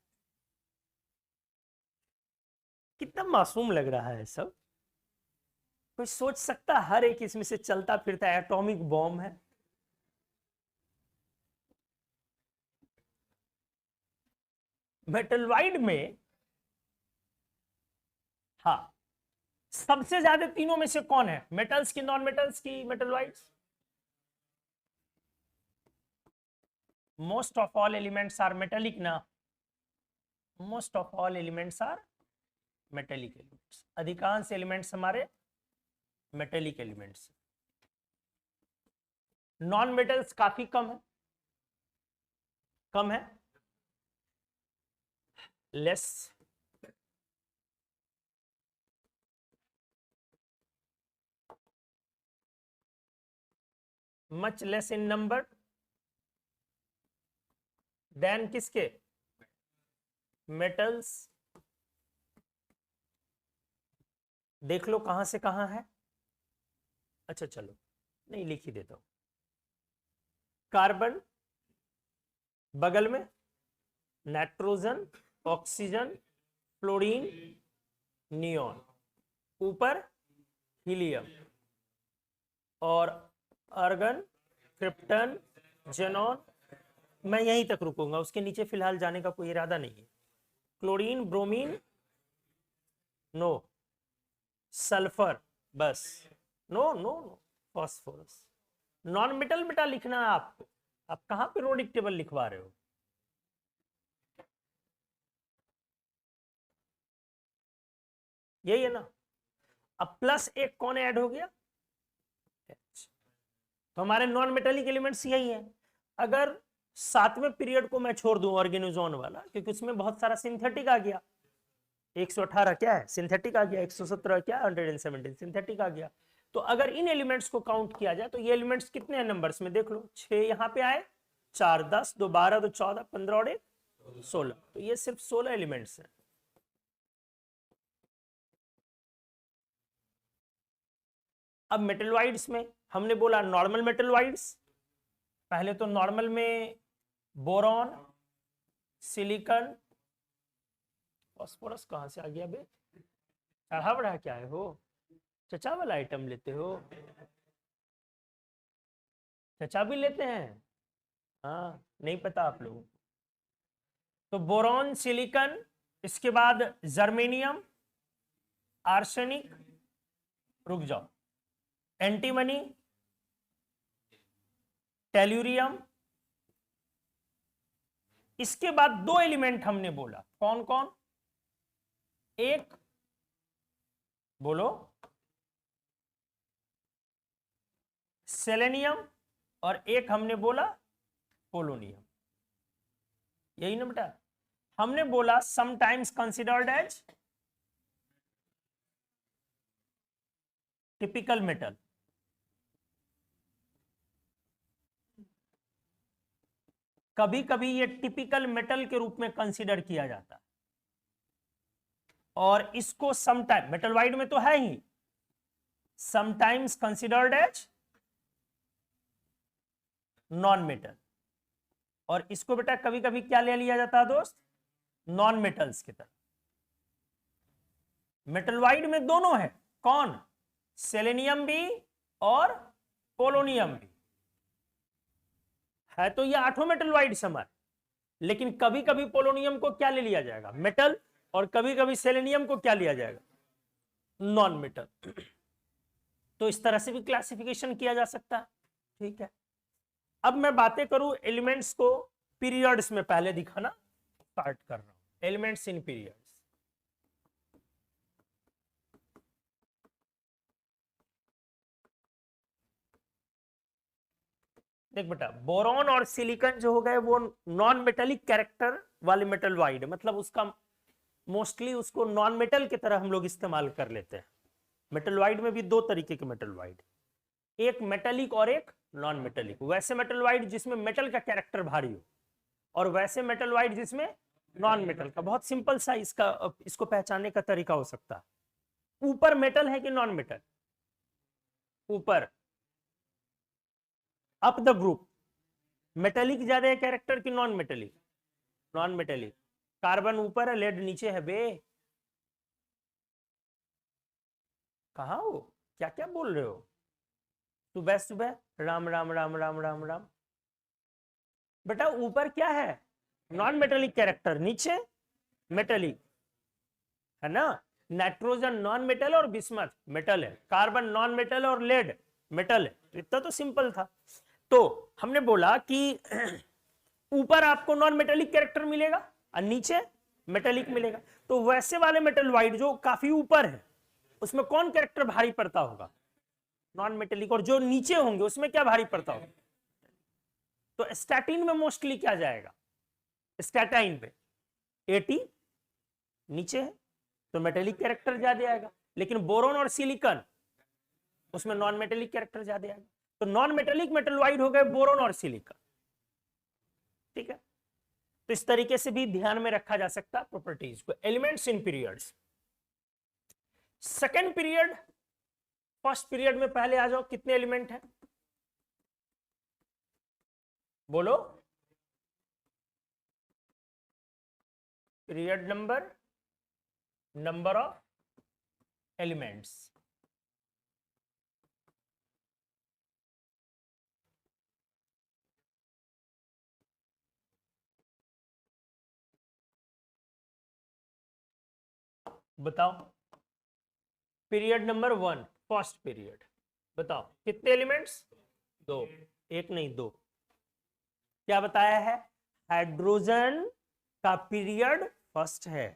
कितना मासूम लग रहा है सब, कोई सोच सकता हर एक इसमें से चलता फिरता एटॉमिक बॉम्ब है। मेटलवाइड में हाँ, सबसे ज्यादा तीनों में से कौन है, मेटल्स की, नॉन मेटल्स की, metalloids? Most of all elements are metallic ना, most of all elements are metallic elements, अधिकांश एलिमेंट्स हमारे मेटेलिक एलिमेंट्स। नॉन मेटल्स काफी कम है, कम है, less, much less in number than किसके, मेटल्स। देख लो कहां से कहां है। अच्छा चलो, नहीं लिख ही देता हूं। कार्बन बगल में, नाइट्रोजन, ऑक्सीजन, फ्लोरीन, नियॉन, ऊपर हीलियम और आर्गन, क्रिप्टन, जेनॉन। मैं यहीं तक रुकूंगा, उसके नीचे फिलहाल जाने का कोई इरादा नहीं है। क्लोरीन, ब्रोमीन, नो, सल्फर, बस, no no no, phosphorus. Non metal बेटा लिखना है आपको, आप कहां पे रोडिक टेबल लिखवा रहे हो? यही है ना। अब प्लस एक कौन ऐड हो गया, H। तो हमारे नॉन मेटेलिक एलिमेंट्स यही है। अगर सातवें पीरियड को मैं छोड़ दूं ऑर्गेनिजोन वाला, क्योंकि उसमें बहुत सारा सिंथेटिक आ गया, 118 क्या है सिंथेटिक आ गया, 117 क्या 117 सिंथेटिक आ गया। तो अगर इन एलिमेंट्स को काउंट किया जाए तो ये एलिमेंट्स कितने हैं नंबर्स में, देख लो, 6 यहां पे आए, 4 10, 2 12, 2 14, 15 और 1 16, तो ये सिर्फ 16 एलिमेंट्स हैं। अब मेटलवाइड्स में हमने बोला नॉर्मल मेटलवाइड्स, पहले तो नॉर्मल में बोरॉन, सिलिकॉन, फास्फोरस कहां से आ गया बे, चढ़ा बढ़ा क्या है हो, चचा वाला आइटम लेते हो, चचा भी लेते हैं, हाँ नहीं पता आप लोगों को। तो बोरॉन, सिलिकॉन, इसके बाद जर्मेनियम, आर्सेनिक, रुक जाओ, एंटीमनी, टेल्यूरियम। इसके बाद दो एलिमेंट हमने बोला, कौन कौन? एक बोलो, सेलेनियम, और एक हमने बोला पोलोनियम। यही ना बेटा? हमने बोला sometimes considered as typical metal, कभी कभी ये टिपिकल मेटल के रूप में कंसीडर किया जाता है, और इसको समटाइम, मेटल वाइड में तो है ही, sometimes considered as non metal, और इसको बेटा कभी कभी क्या ले लिया जाता है दोस्त? नॉन मेटल्स की तरह। मेटल वाइड में दोनों है, कौन? सेलेनियम भी और पोलोनियम भी है। तो ये आठों मेटल वाइड समर, लेकिन कभी कभी पोलोनियम को क्या ले लिया जाएगा? मेटल, और कभी कभी सेलेनियम को क्या लिया जाएगा? Non metal. तो इस तरह से भी क्लासिफिकेशन किया जा सकता है, ठीक है। अब मैं बातें करूं एलिमेंट्स को पीरियड्स में, पहले दिखाना स्टार्ट कर रहा हूं, एलिमेंट्स इन पीरियड्स। देख बेटा, बोरॉन और सिलिकॉन जो हो गए वो नॉन मेटेलिक कैरेक्टर वाले मेटल वाइड, मतलब उसका मोस्टली उसको नॉन मेटल की तरह हम लोग इस्तेमाल कर लेते हैं। मेटल वाइड में भी दो तरीके के मेटल वाइड, एक मेटेलिक और एक नॉन मेटेलिक। वैसे मेटल वाइड जिसमें मेटल का कैरेक्टर भारी हो, और वैसे मेटल वाइड जिसमें नॉन मेटल का। बहुत सिंपल सा इसको पहचानने का तरीका हो सकता है। ऊपर मेटल है कि नॉन मेटल? ऊपर अप द ग्रुप मेटेलिक ज्यादा है कैरेक्टर की non metallic? Non metallic. Carbon ऊपर है, लेड नीचे है बे। कहाँ हो? क्या क्या बोल रहे हो? सुबह सुबह राम राम राम राम राम राम। बेटा ऊपर क्या है? नॉन मेटेलिक कैरेक्टर, नीचे मेटेलिक है ना। नाइट्रोजन नॉन मेटल और बिस्मथ मेटल है, कार्बन नॉन मेटल और लेड मेटल है। तो इतना तो सिंपल था। तो हमने बोला कि ऊपर आपको नॉन मेटेलिक कैरेक्टर मिलेगा और नीचे मेटेलिक मिलेगा। तो वैसे वाले मेटल वाइड जो काफी ऊपर है उसमें कौन कैरेक्टर भारी पड़ता होगा? Non metallic. और जो नीचे होंगे उसमें क्या भारी पड़ता होगा? तो स्टैटिन में मोस्टली क्या जाएगा? स्टैटाइन पे 80 नीचे है तो मेटेलिक कैरेक्टर ज्यादा आएगा, लेकिन बोरोन और सिलिकॉन उसमें नॉन मेटेलिक कैरेक्टर ज्यादा आएगा। तो नॉन मेटेलिक मेटल वाइड हो गए बोरोन और सिलिकॉन, ठीक है। तो इस तरीके से भी ध्यान में रखा जा सकता है प्रॉपर्टीज को। Elements in periods. Second period, first period में पहले आ जाओ, कितने एलिमेंट है बोलो? Period number, number of elements. बताओ। पीरियड नंबर 1 फर्स्ट पीरियड, बताओ कितने एलिमेंट्स? दो। एक नहीं, दो। क्या बताया है? हाइड्रोजन का पीरियड फर्स्ट है।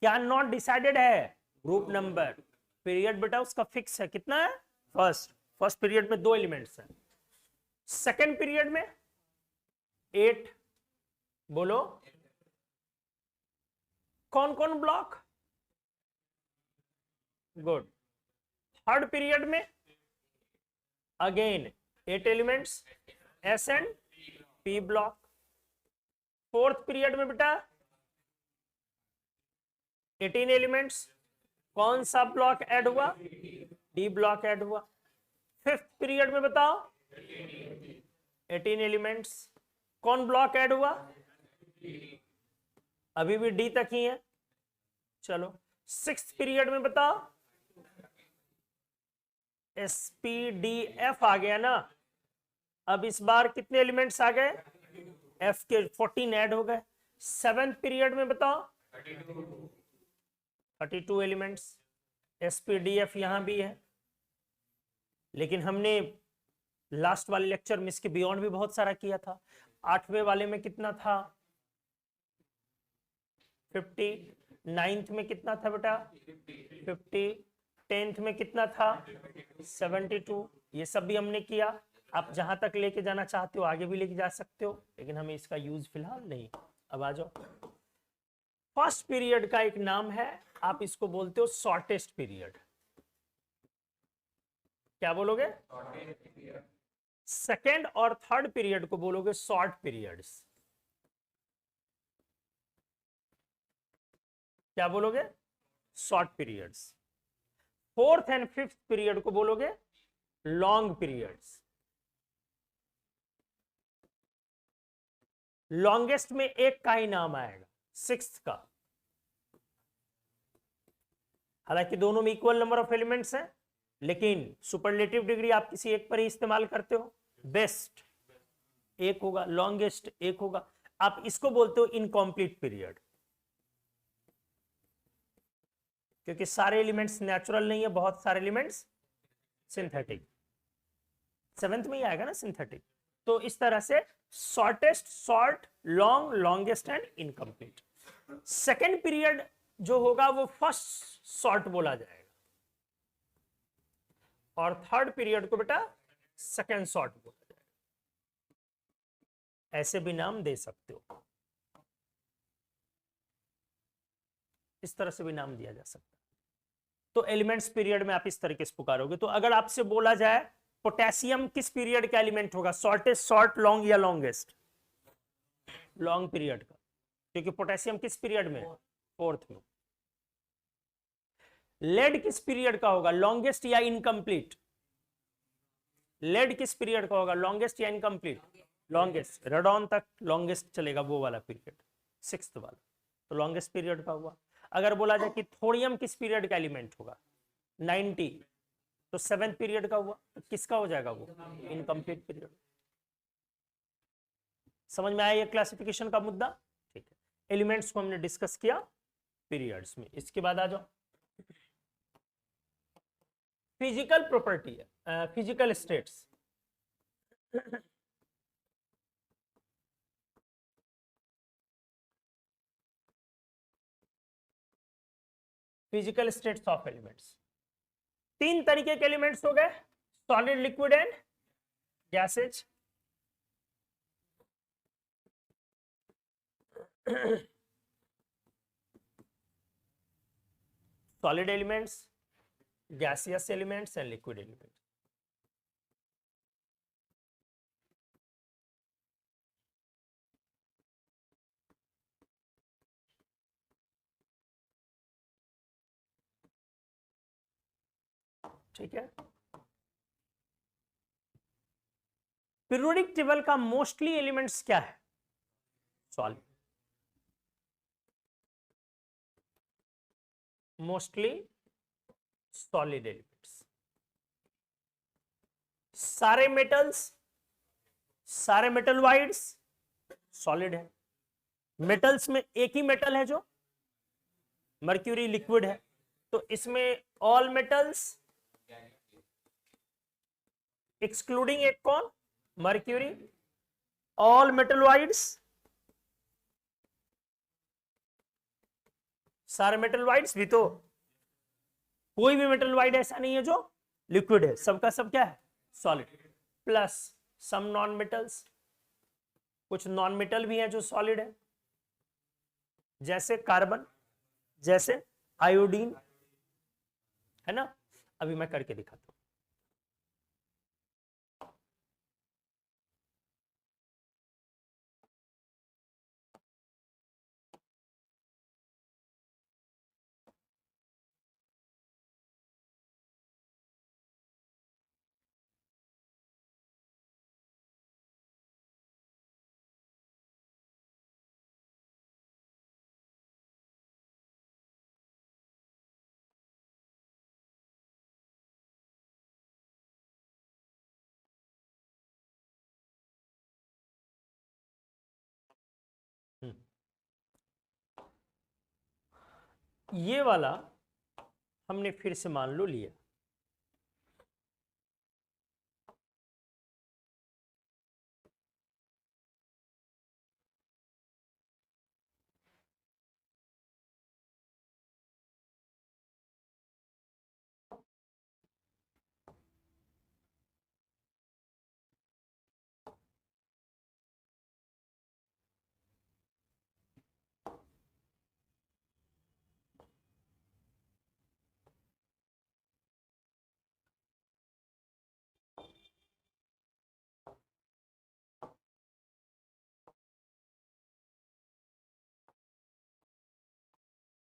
क्या नॉट डिसाइडेड है? Group number. पीरियड बेटा उसका फिक्स है, कितना है? फर्स्ट। फर्स्ट पीरियड में दो एलिमेंट्स हैं। सेकेंड पीरियड में 8। बोलो कौन कौन ब्लॉक? गुड। थर्ड पीरियड में again 8 elements, S and P block. Fourth period में बेटा 18 एलिमेंट्स, कौन सा ब्लॉक ऐड हुआ? डी ब्लॉक ऐड हुआ। फिफ्थ पीरियड में बताओ 18 एलिमेंट्स, कौन ब्लॉक ऐड हुआ? अभी भी डी तक ही है। चलो सिक्स्थ पीरियड में बताओ, एसपीडीएफ आ गया ना। अब इस बार कितने एलिमेंट्स आ गए? एफ के 14 ऐड हो गए। सेवेंथ पीरियड में बताओ 32 एलिमेंट्स। एसपीडीएफ यहां भी है, लेकिन हमने लास्ट वाले लेक्चर में इसके बियॉन्ड भी बहुत सारा किया था। 8वें वाले में कितना था 50, 9th में कितना था बेटा 50, 10th में कितना था 72, ये सब भी हमने किया। आप जहां तक लेके जाना चाहते हो आगे भी लेके जा सकते हो, लेकिन हमें इसका यूज फिलहाल नहीं। अब आ जाओ, फर्स्ट पीरियड का एक नाम है, आप इसको बोलते हो शॉर्टेस्ट पीरियड। क्या बोलोगे? सेकेंड और थर्ड पीरियड को बोलोगे शॉर्ट पीरियड्स। क्या बोलोगे? Short periods. Fourth and fifth period को बोलोगे लॉन्ग पीरियड्स। लॉन्गेस्ट में एक का ही नाम आएगा, सिक्स्थ का। हालांकि दोनों में इक्वल नंबर ऑफ एलिमेंट्स हैं, लेकिन सुपरलेटिव डिग्री आप किसी एक पर ही इस्तेमाल करते हो। बेस्ट एक होगा, लॉन्गेस्ट एक होगा। आप इसको बोलते हो इनकम्प्लीट पीरियड, क्योंकि सारे एलिमेंट्स नेचुरल नहीं है, बहुत सारे एलिमेंट्स सिंथेटिक। 7th में ही आएगा ना सिंथेटिक। तो इस तरह से shortest, short, long, longest and incomplete. Second period जो होगा वो फर्स्ट शॉर्ट बोला जाएगा, और थर्ड पीरियड को बेटा सेकेंड शॉर्ट बोला जाएगा। ऐसे भी नाम दे सकते हो, इस तरह से भी नाम दिया जा सकता है। तो एलिमेंट्स पीरियड में आप इस तरीके से पुकारोगे। तो अगर आपसे बोला जाए पोटेशियम किस पीरियड का एलिमेंट होगा, शॉर्टेस्ट, शॉर्ट, लॉन्ग या लॉन्गेस्ट? लॉन्ग पीरियड का, क्योंकि पोटेशियम किस पीरियड में? फोर्थ में। लेड किस पीरियड का होगा, लॉन्गेस्ट या इनकम्प्लीट? लेड किस पीरियड का होगा, लॉन्गेस्ट या इनकम्प्लीट? लॉन्गेस्ट। रेडॉन तक लॉन्गेस्ट चलेगा, वो वाला पीरियड, सिक्स्थ वाला, तो लॉन्गेस्ट पीरियड का हुआ। अगर बोला जाए कि थोरियम किस पीरियड का एलिमेंट होगा, 90, तो 7th पीरियड का हुआ, तो किसका हो जाएगा वो? Incomplete period. समझ में आया ये क्लासिफिकेशन का मुद्दा? ठीक है, एलिमेंट्स को हमने डिस्कस किया पीरियड्स में। इसके बाद आ जाओ, फिजिकल प्रॉपर्टी है, physical states. Physical states of elements. 3 तरीके के एलिमेंट्स हो गए, solid, liquid and gases. Solid elements, gaseous elements and liquid elements. ठीक है, पीरियोडिक टेबल का मोस्टली एलिमेंट्स क्या है? Solid, mostly solid elements. सारे मेटल्स, सारे मेटल वाइड्स सॉलिड है। मेटल्स में एक ही मेटल है जो मर्क्यूरी, लिक्विड है, तो इसमें ऑल मेटल्स एक्सक्लूडिंग एक कौन? मर्क्यूरी। ऑल मेटल वाइड्स, सारे मेटल वाइड्स भी, तो कोई भी मेटल वाइड ऐसा नहीं है जो लिक्विड है, सबका सब क्या है? Solid. Plus some non metals, कुछ नॉन मेटल भी है जो सॉलिड है, जैसे कार्बन, जैसे आयोडीन, है ना। अभी मैं करके दिखाता हूं। ये वाला हमने फिर से मान लो लिया,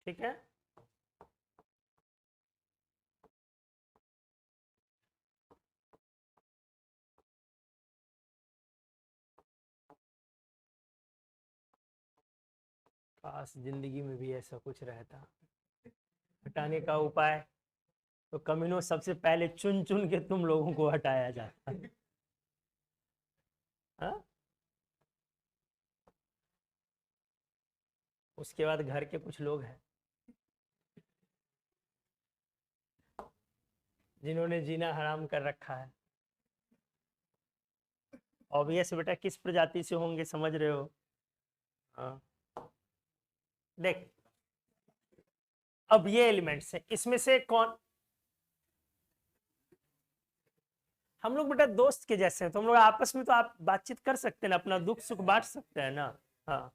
ठीक है। काश जिंदगी में भी ऐसा कुछ रहता। हटाने का उपाय तो कमीनों सबसे पहले चुन चुन के तुम लोगों को हटाया जाता है। हाँ? उसके बाद घर के कुछ लोग हैं जिन्होंने जीना हराम कर रखा है। ऑब्वियस बेटा, किस प्रजाति से होंगे समझ रहे हो? हाँ। देख, अब ये एलिमेंट्स है, इसमें से कौन, हम लोग बेटा दोस्त के जैसे हैं, तो हम लोग आपस में तो आप बातचीत कर सकते हैं ना, अपना दुख सुख बांट सकते हैं ना। हाँ।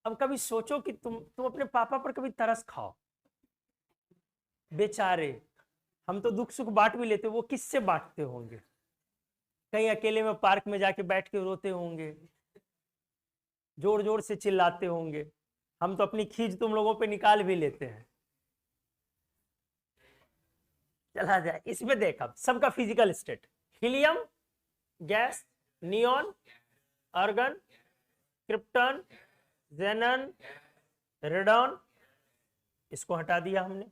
अब कभी सोचो कि तुम अपने पापा पर कभी तरस खाओ, बेचारे, हम तो दुख सुख बांट भी लेते, वो किससे बांटते होंगे? कहीं अकेले में पार्क में जाके बैठ के रोते होंगे, जोर जोर से चिल्लाते होंगे। हम तो अपनी खींच तुम लोगों पे निकाल भी लेते हैं। चला जाए इसमें, देख अब सबका physical state, helium gas, neon, argon, krypton, xenon, radon, इसको हटा दिया हमने।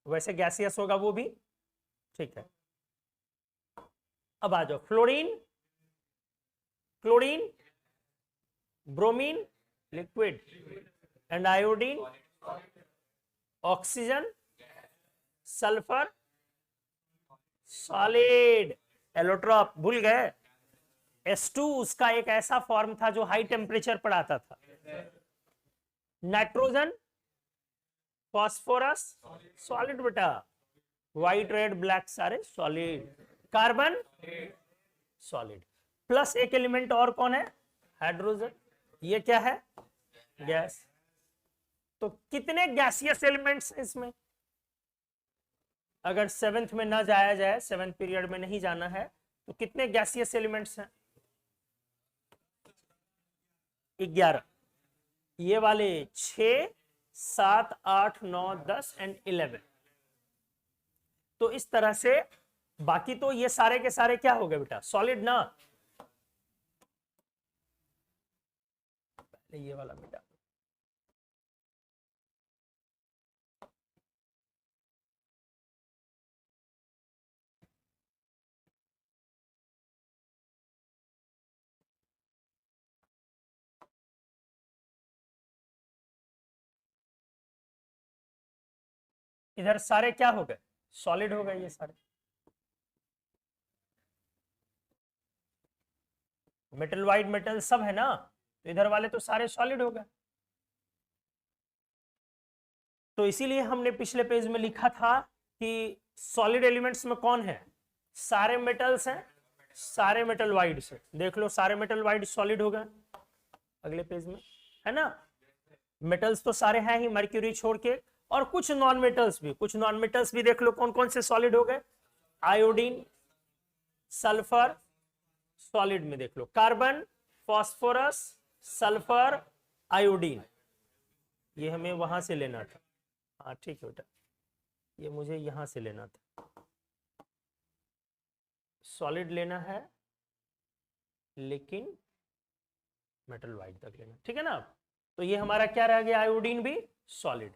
वैसे गैसियस होगा वो भी, ठीक है। अब आ जाओ, fluorine, chlorine, bromine liquid, and iodine, oxygen, sulphur solid. Allotrope भूल गए? S2 उसका एक ऐसा फॉर्म था जो हाई टेम्परेचर पर आता था। नाइट्रोजन, फॉस्फोरस सॉलिड बेटा, व्हाइट रेड ब्लैक सारे सॉलिड, कार्बन सॉलिड, प्लस एक एलिमेंट और कौन है? हाइड्रोजन। ये क्या है? गैस। तो कितने गैसियस एलिमेंट्स हैं इसमें? अगर सेवेंथ में ना जाया जाए, सेवेंथ पीरियड में नहीं जाना है, तो कितने गैसियस एलिमेंट्स हैं? 11। ये वाले 6, 7, 8, 9, 10 एंड 11। तो इस तरह से बाकी तो ये सारे के सारे क्या हो गए बेटा? सॉलिड ना। पहले ये वाला बेटा, इधर सारे क्या हो गए? सॉलिड हो गए ये सारे। मेटल वाइड मेटल सब है ना, तो इधर वाले तो सारे सॉलिड हो गए। तो इसीलिए हमने पिछले पेज में लिखा था कि सॉलिड एलिमेंट्स में कौन है? सारे मेटल्स हैं, सारे मेटल वाइड से देख लो, सारे मेटल वाइड सॉलिड हो गए। अगले पेज में है ना, मेटल्स तो सारे हैं ही मर्क्यूरी छोड़ के, और कुछ नॉन मेटल्स भी, कुछ नॉन मेटल्स भी देख लो कौन कौन से सॉलिड हो गए। आयोडीन, सल्फर सॉलिड में देख लो, कार्बन, फास्फोरस, सल्फर, आयोडीन। ये हमें वहां से लेना था। हाँ ठीक है बेटा, ये मुझे यहां से लेना था, सॉलिड लेना है लेकिन मेटल वाइड तक लेना, ठीक है ना। तो ये हमारा क्या रह गया? आयोडीन भी solid,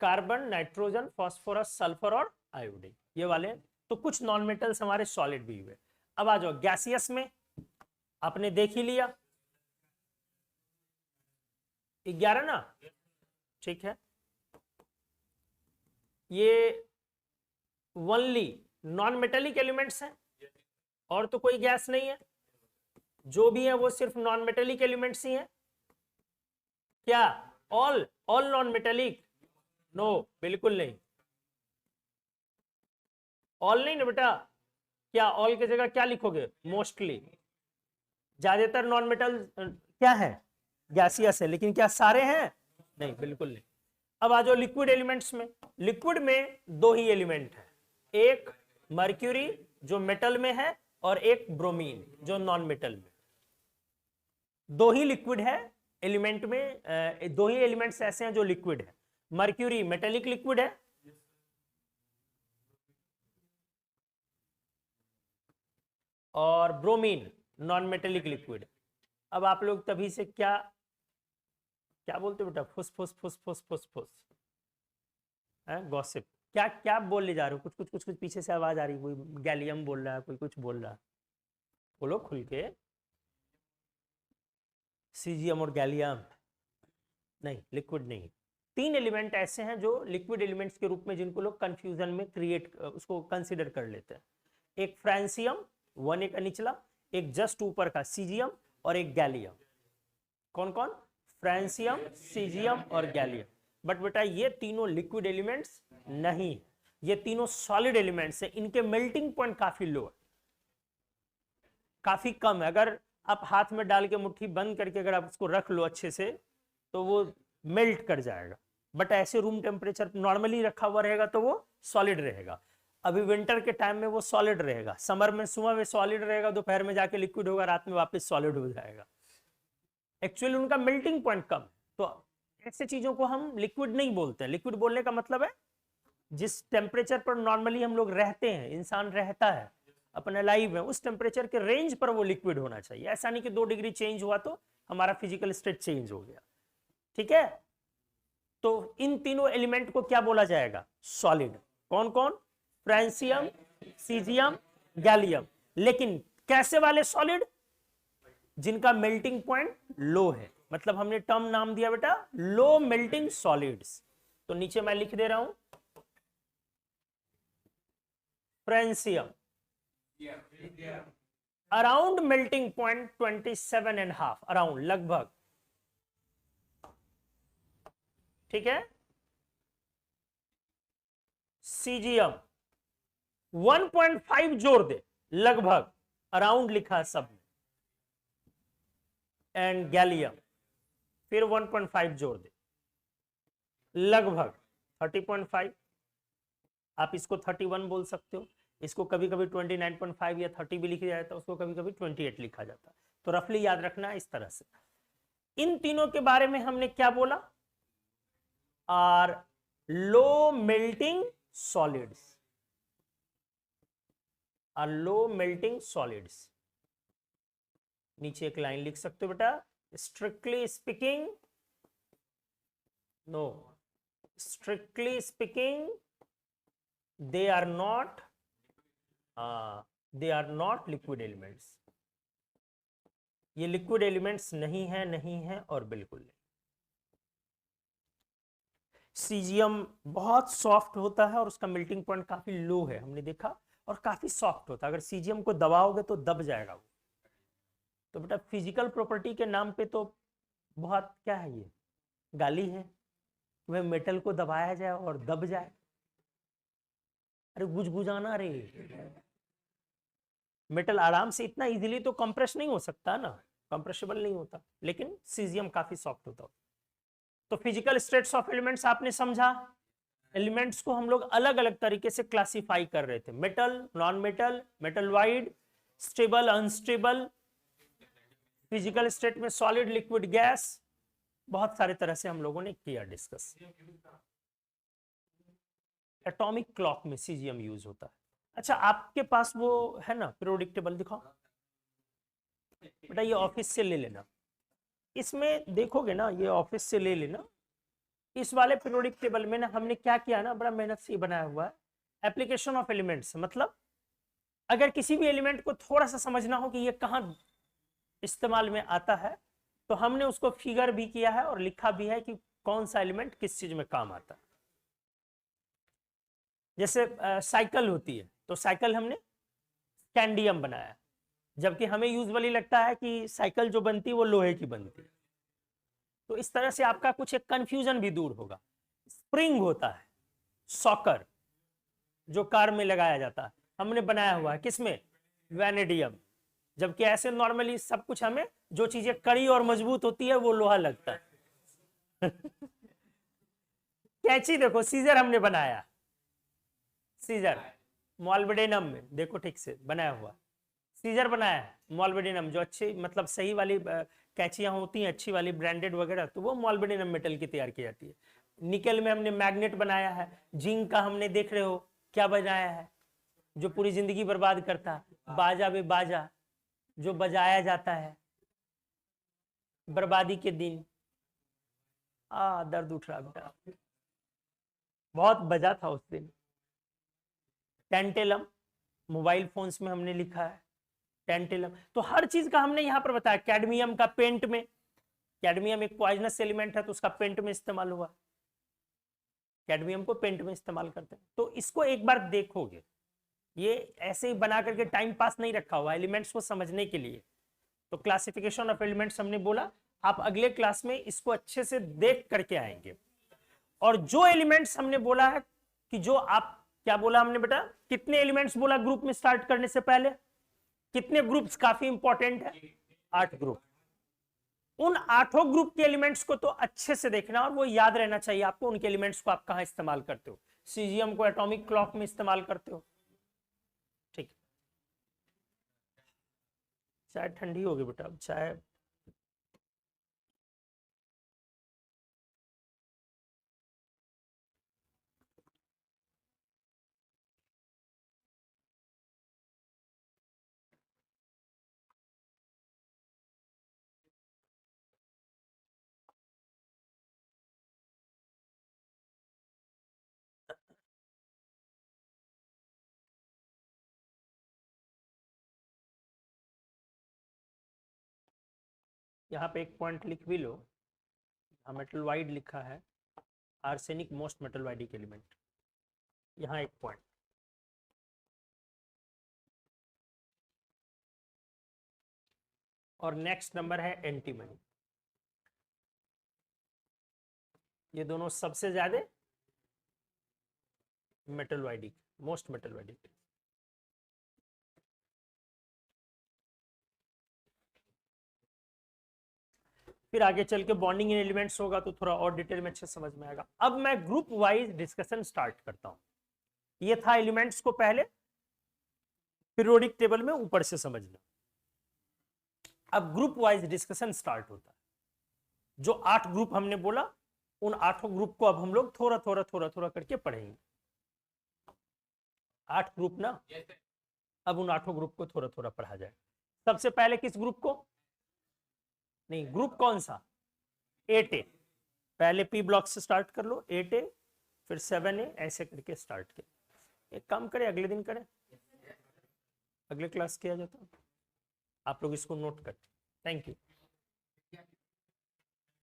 carbon, nitrogen, phosphorus, sulphur और आयोडीन, ये वाले। तो कुछ नॉन मेटल्स हमारे सॉलिड भी हुए। अब आ जाओ गैसियस में, आपने देख ही लिया 11 ना, ठीक है। ये ओनली नॉन मेटेलिक एलिमेंट्स हैं, और तो कोई गैस नहीं है, जो भी है वो सिर्फ नॉन मेटेलिक एलिमेंट्स ही हैं। क्या ऑल नॉन मेटेलिक? नो, बिल्कुल नहीं, ऑल नहीं ना बेटा। क्या ऑल की जगह क्या लिखोगे? मोस्टली। ज्यादातर नॉन मेटल क्या है? गैसियस है, लेकिन क्या सारे हैं? नहीं, बिल्कुल नहीं। अब आ जाओ लिक्विड एलिमेंट्स में। लिक्विड में दो ही एलिमेंट है, एक मर्क्यूरी जो मेटल में है, और एक ब्रोमीन जो नॉन मेटल में। दो ही लिक्विड है एलिमेंट में, दो ही एलिमेंट्स ऐसे हैं जो लिक्विड है। मर्क्यूरी मेटेलिक लिक्विड है, और ब्रोमीन नॉन मेटेलिक लिक्विड। अब आप लोग तभी से क्या क्या बोलते हो बेटा? फुस फुस फुस फुस फुस फुस, गॉसिप। क्या क्या बोलने जा रहे हो? कुछ कुछ कुछ कुछ पीछे से आवाज आ रही है, कोई गैलियम बोल रहा है, कोई कुछ बोल रहा है। बोलो खुल के। सीजियम और गैलियम नहीं, लिक्विड नहीं। तीन एलिमेंट ऐसे हैं जो लिक्विड एलिमेंट्स के रूप में, जिनको लोग कंफ्यूजन में क्रिएट उसको कंसीडर कर लेते हैं। एक फ्रांसियम, वन एक निचला, एक जस्ट ऊपर का सीजियम, और एक गैलियम। कौन कौन? फ्रांसियम, सीजियम और गैलियम। बट बेटा ये तीनों लिक्विड एलिमेंट्स नहीं, ये तीनों सॉलिड एलिमेंट्स हैं। इनके मेल्टिंग पॉइंट काफी लो है, काफी कम है। अगर आप हाथ में डाल के मुट्ठी बंद करके अगर आप उसको रख लो अच्छे से, तो वो मेल्ट कर जाएगा। बट ऐसे रूम टेम्परेचर नॉर्मली रखा हुआ रहेगा तो वो सॉलिड रहेगा। अभी विंटर के टाइम में वो सॉलिड रहेगा, समर में सुबह में सॉलिड रहेगा, दोपहर में जाके लिक्विड होगा, रात में वापस सॉलिड हो जाएगा। एक्चुअली उनका मेल्टिंग पॉइंट कम। तो ऐसे चीजों को हम लिक्विड नहीं बोलते हैं। लिक्विड बोलने का मतलब है जिस टेम्परेचर पर नॉर्मली हम लोग रहते हैं, इंसान रहता है, अपने लाइफ है, उस टेम्परेचर के रेंज पर वो लिक्विड होना चाहिए। ऐसा नहीं कि 2 डिग्री चेंज हुआ तो हमारा फिजिकल स्टेट चेंज हो गया। ठीक है, तो इन तीनों एलिमेंट को क्या बोला जाएगा? सॉलिड। कौन कौन? Francium, caesium, gallium. लेकिन कैसे वाले सॉलिड? जिनका मेल्टिंग पॉइंट लो है। मतलब हमने टर्म नाम दिया बेटा लो मेल्टिंग सॉलिड्स। तो नीचे मैं लिख दे रहा हूं francium around melting point 27.5, around, लगभग। ठीक है। सीजियम 1.5 जोड़ दे, लगभग, अराउंड लिखा है सब में। एंड गैलियम फिर 1.5 जोड़ दे, लगभग 30.5। आप इसको 31 बोल सकते हो, इसको कभी कभी 29.5 या 30 भी लिखा जाता है, उसको कभी कभी 28 लिखा जाता है। तो रफली याद रखना है इस तरह से। इन तीनों के बारे में हमने क्या बोला? Are low melting solids, are low melting solids. नीचे एक लाइन लिख सकते हो बेटा, strictly speaking, no, strictly speaking they are not liquid elements। ये लिक्विड एलिमेंट्स नहीं है, नहीं है और बिल्कुल नहीं। सीजियम बहुत सॉफ्ट होता है और उसका मेल्टिंग पॉइंट काफी लो है, हमने देखा, और काफी सॉफ्ट होता है। अगर सीजियम को दबाओगे तो दब जाएगा वो। तो बेटा फिजिकल प्रॉपर्टी के नाम पे तो बहुत क्या है, ये गाली है। वह मेटल को दबाया जाए और दब जाए, अरे गुजगुजाना रे। मेटल आराम से इतना इजीली तो कंप्रेस नहीं हो सकता ना, कंप्रेसिबल नहीं होता, लेकिन सीजियम काफी सॉफ्ट होता है। तो फिजिकल स्टेट्स ऑफ एलिमेंट्स आपने समझा। एलिमेंट्स को हम लोग अलग अलग तरीके से क्लासिफाई कर रहे थे, metal, non metal, metal wide, stable, unstable, physical state में सॉलिड, लिक्विड, गैस, बहुत सारे तरह से हम लोगों ने किया डिस्कस। एटॉमिक क्लॉक में सीजियम यूज होता है। अच्छा आपके पास वो है ना पीरियोडिक टेबल, दिखाओ बेटा, ये ऑफिस से ले लेना। इसमें देखोगे ना, ये ऑफिस से ले लेना। इस वाले पीरियोडिक टेबल में ना हमने क्या किया ना, बड़ा मेहनत से बनाया हुआ है। एप्लीकेशन ऑफ एलिमेंट्स, मतलब अगर किसी भी एलिमेंट को थोड़ा सा समझना हो कि ये कहाँ इस्तेमाल में आता है, तो हमने उसको फिगर भी किया है और लिखा भी है कि कौन सा एलिमेंट किस चीज में काम आता है। जैसे साइकिल होती है, तो साइकिल हमने स्कैंडियम बनाया, जबकि हमें यूजुअली लगता है कि साइकिल जो बनती है वो लोहे की बनती है। तो इस तरह से आपका कुछ एक कंफ्यूजन भी दूर होगा। स्प्रिंग होता है, सॉकर, जो कार में लगाया जाता है, हमने बनाया हुआ है किसमें? वैनेडियम। जबकि ऐसे नॉर्मली सब कुछ हमें जो चीजें कड़ी और मजबूत होती है वो लोहा लगता है। कैंची देखो, सीजर हमने बनाया, सीजर मॉल्बेडेनम में, देखो ठीक से बनाया हुआ सीजर बनाया है मॉल्बेडिनम, जो अच्छी मतलब सही वाली कैंचियां होती हैं अच्छी वाली ब्रांडेड वगैरह, तो वो मॉल्बेडिनम मेटल की तैयार की जाती है। निकल में हमने मैग्नेट बनाया है। जिंक का हमने देख रहे हो क्या बनाया है, जो पूरी जिंदगी बर्बाद करता है, बाजा बे बाजा जो बजाया जाता है बर्बादी के दिन। दर्द उठ रहा बेटा, बहुत बजा था उस दिन। टेंटेलम मोबाइल फोन्स में हमने लिखा है टेंटेलम, तो हर चीज का हमने यहाँ पर बताया। कैडमियम का पेंट में, कैडमियम एक पॉइजनस एलिमेंट है तो उसका पेंट में इस्तेमाल हुआ, कैडमियम को पेंट में इस्तेमाल करते हैं। तो इसको एक बार देखोगे, ये ऐसे ही बना करके टाइम पास नहीं रखा हुआ, एलिमेंट्स को समझने के लिए। तो क्लासिफिकेशन ऑफ एलिमेंट्स हमने बोला, आप अगले क्लास में इसको अच्छे से देख करके आएंगे। और जो एलिमेंट्स हमने बोला है कि जो आप क्या बोला हमने बेटा, कितने एलिमेंट्स बोला ग्रुप में स्टार्ट करने से पहले, कितने ग्रुप्स काफी इंपॉर्टेंट है, 8 ग्रुप। उन 8 ग्रुप के एलिमेंट्स को तो अच्छे से देखना और वो याद रहना चाहिए आपको, उनके एलिमेंट्स को आप कहां इस्तेमाल करते हो। सीजियम को एटॉमिक क्लॉक में इस्तेमाल करते हो, ठीक। चाय ठंडी होगी बेटा, अब चाय यहाँ पे एक पॉइंट लिख भी लो, मेटल वाइड लिखा है, आर्सेनिक मोस्ट मेटल वाइडिक एलिमेंट, यहाँ एक पॉइंट। और नेक्स्ट नंबर है एंटीमनी, ये दोनों सबसे ज्यादा मेटल वाइडिक, मोस्ट मेटल वाइडिक। फिर आगे चल के बॉन्डिंग इन एलिमेंट्स होगा तो थोड़ा और डिटेल में अच्छे समझ में आएगा। अब मैं ग्रुप वाइज डिस्कशन स्टार्ट करता हूं। ये था एलिमेंट्स को पहले पीरियोडिक टेबल में ऊपर से समझना, अब ग्रुप वाइज डिस्कशन स्टार्ट होता है। जो 8 ग्रुप हमने बोला, उन 8 ग्रुप को अब हम लोग थोड़ा थोड़ा थोड़ा थोड़ा करके पढ़ेंगे। 8 ग्रुप ना, अब उन 8 ग्रुप को थोड़ा थोड़ा पढ़ा जाए। सबसे पहले किस ग्रुप को, नहीं ग्रुप कौन सा, 8A। पहले पी ब्लॉक से स्टार्ट कर लो, 8A फिर 7A, ऐसे करके स्टार्ट किया। एक काम करें, अगले दिन करें, अगले क्लास किया जाता, आप लोग इसको नोट करते। Thank you.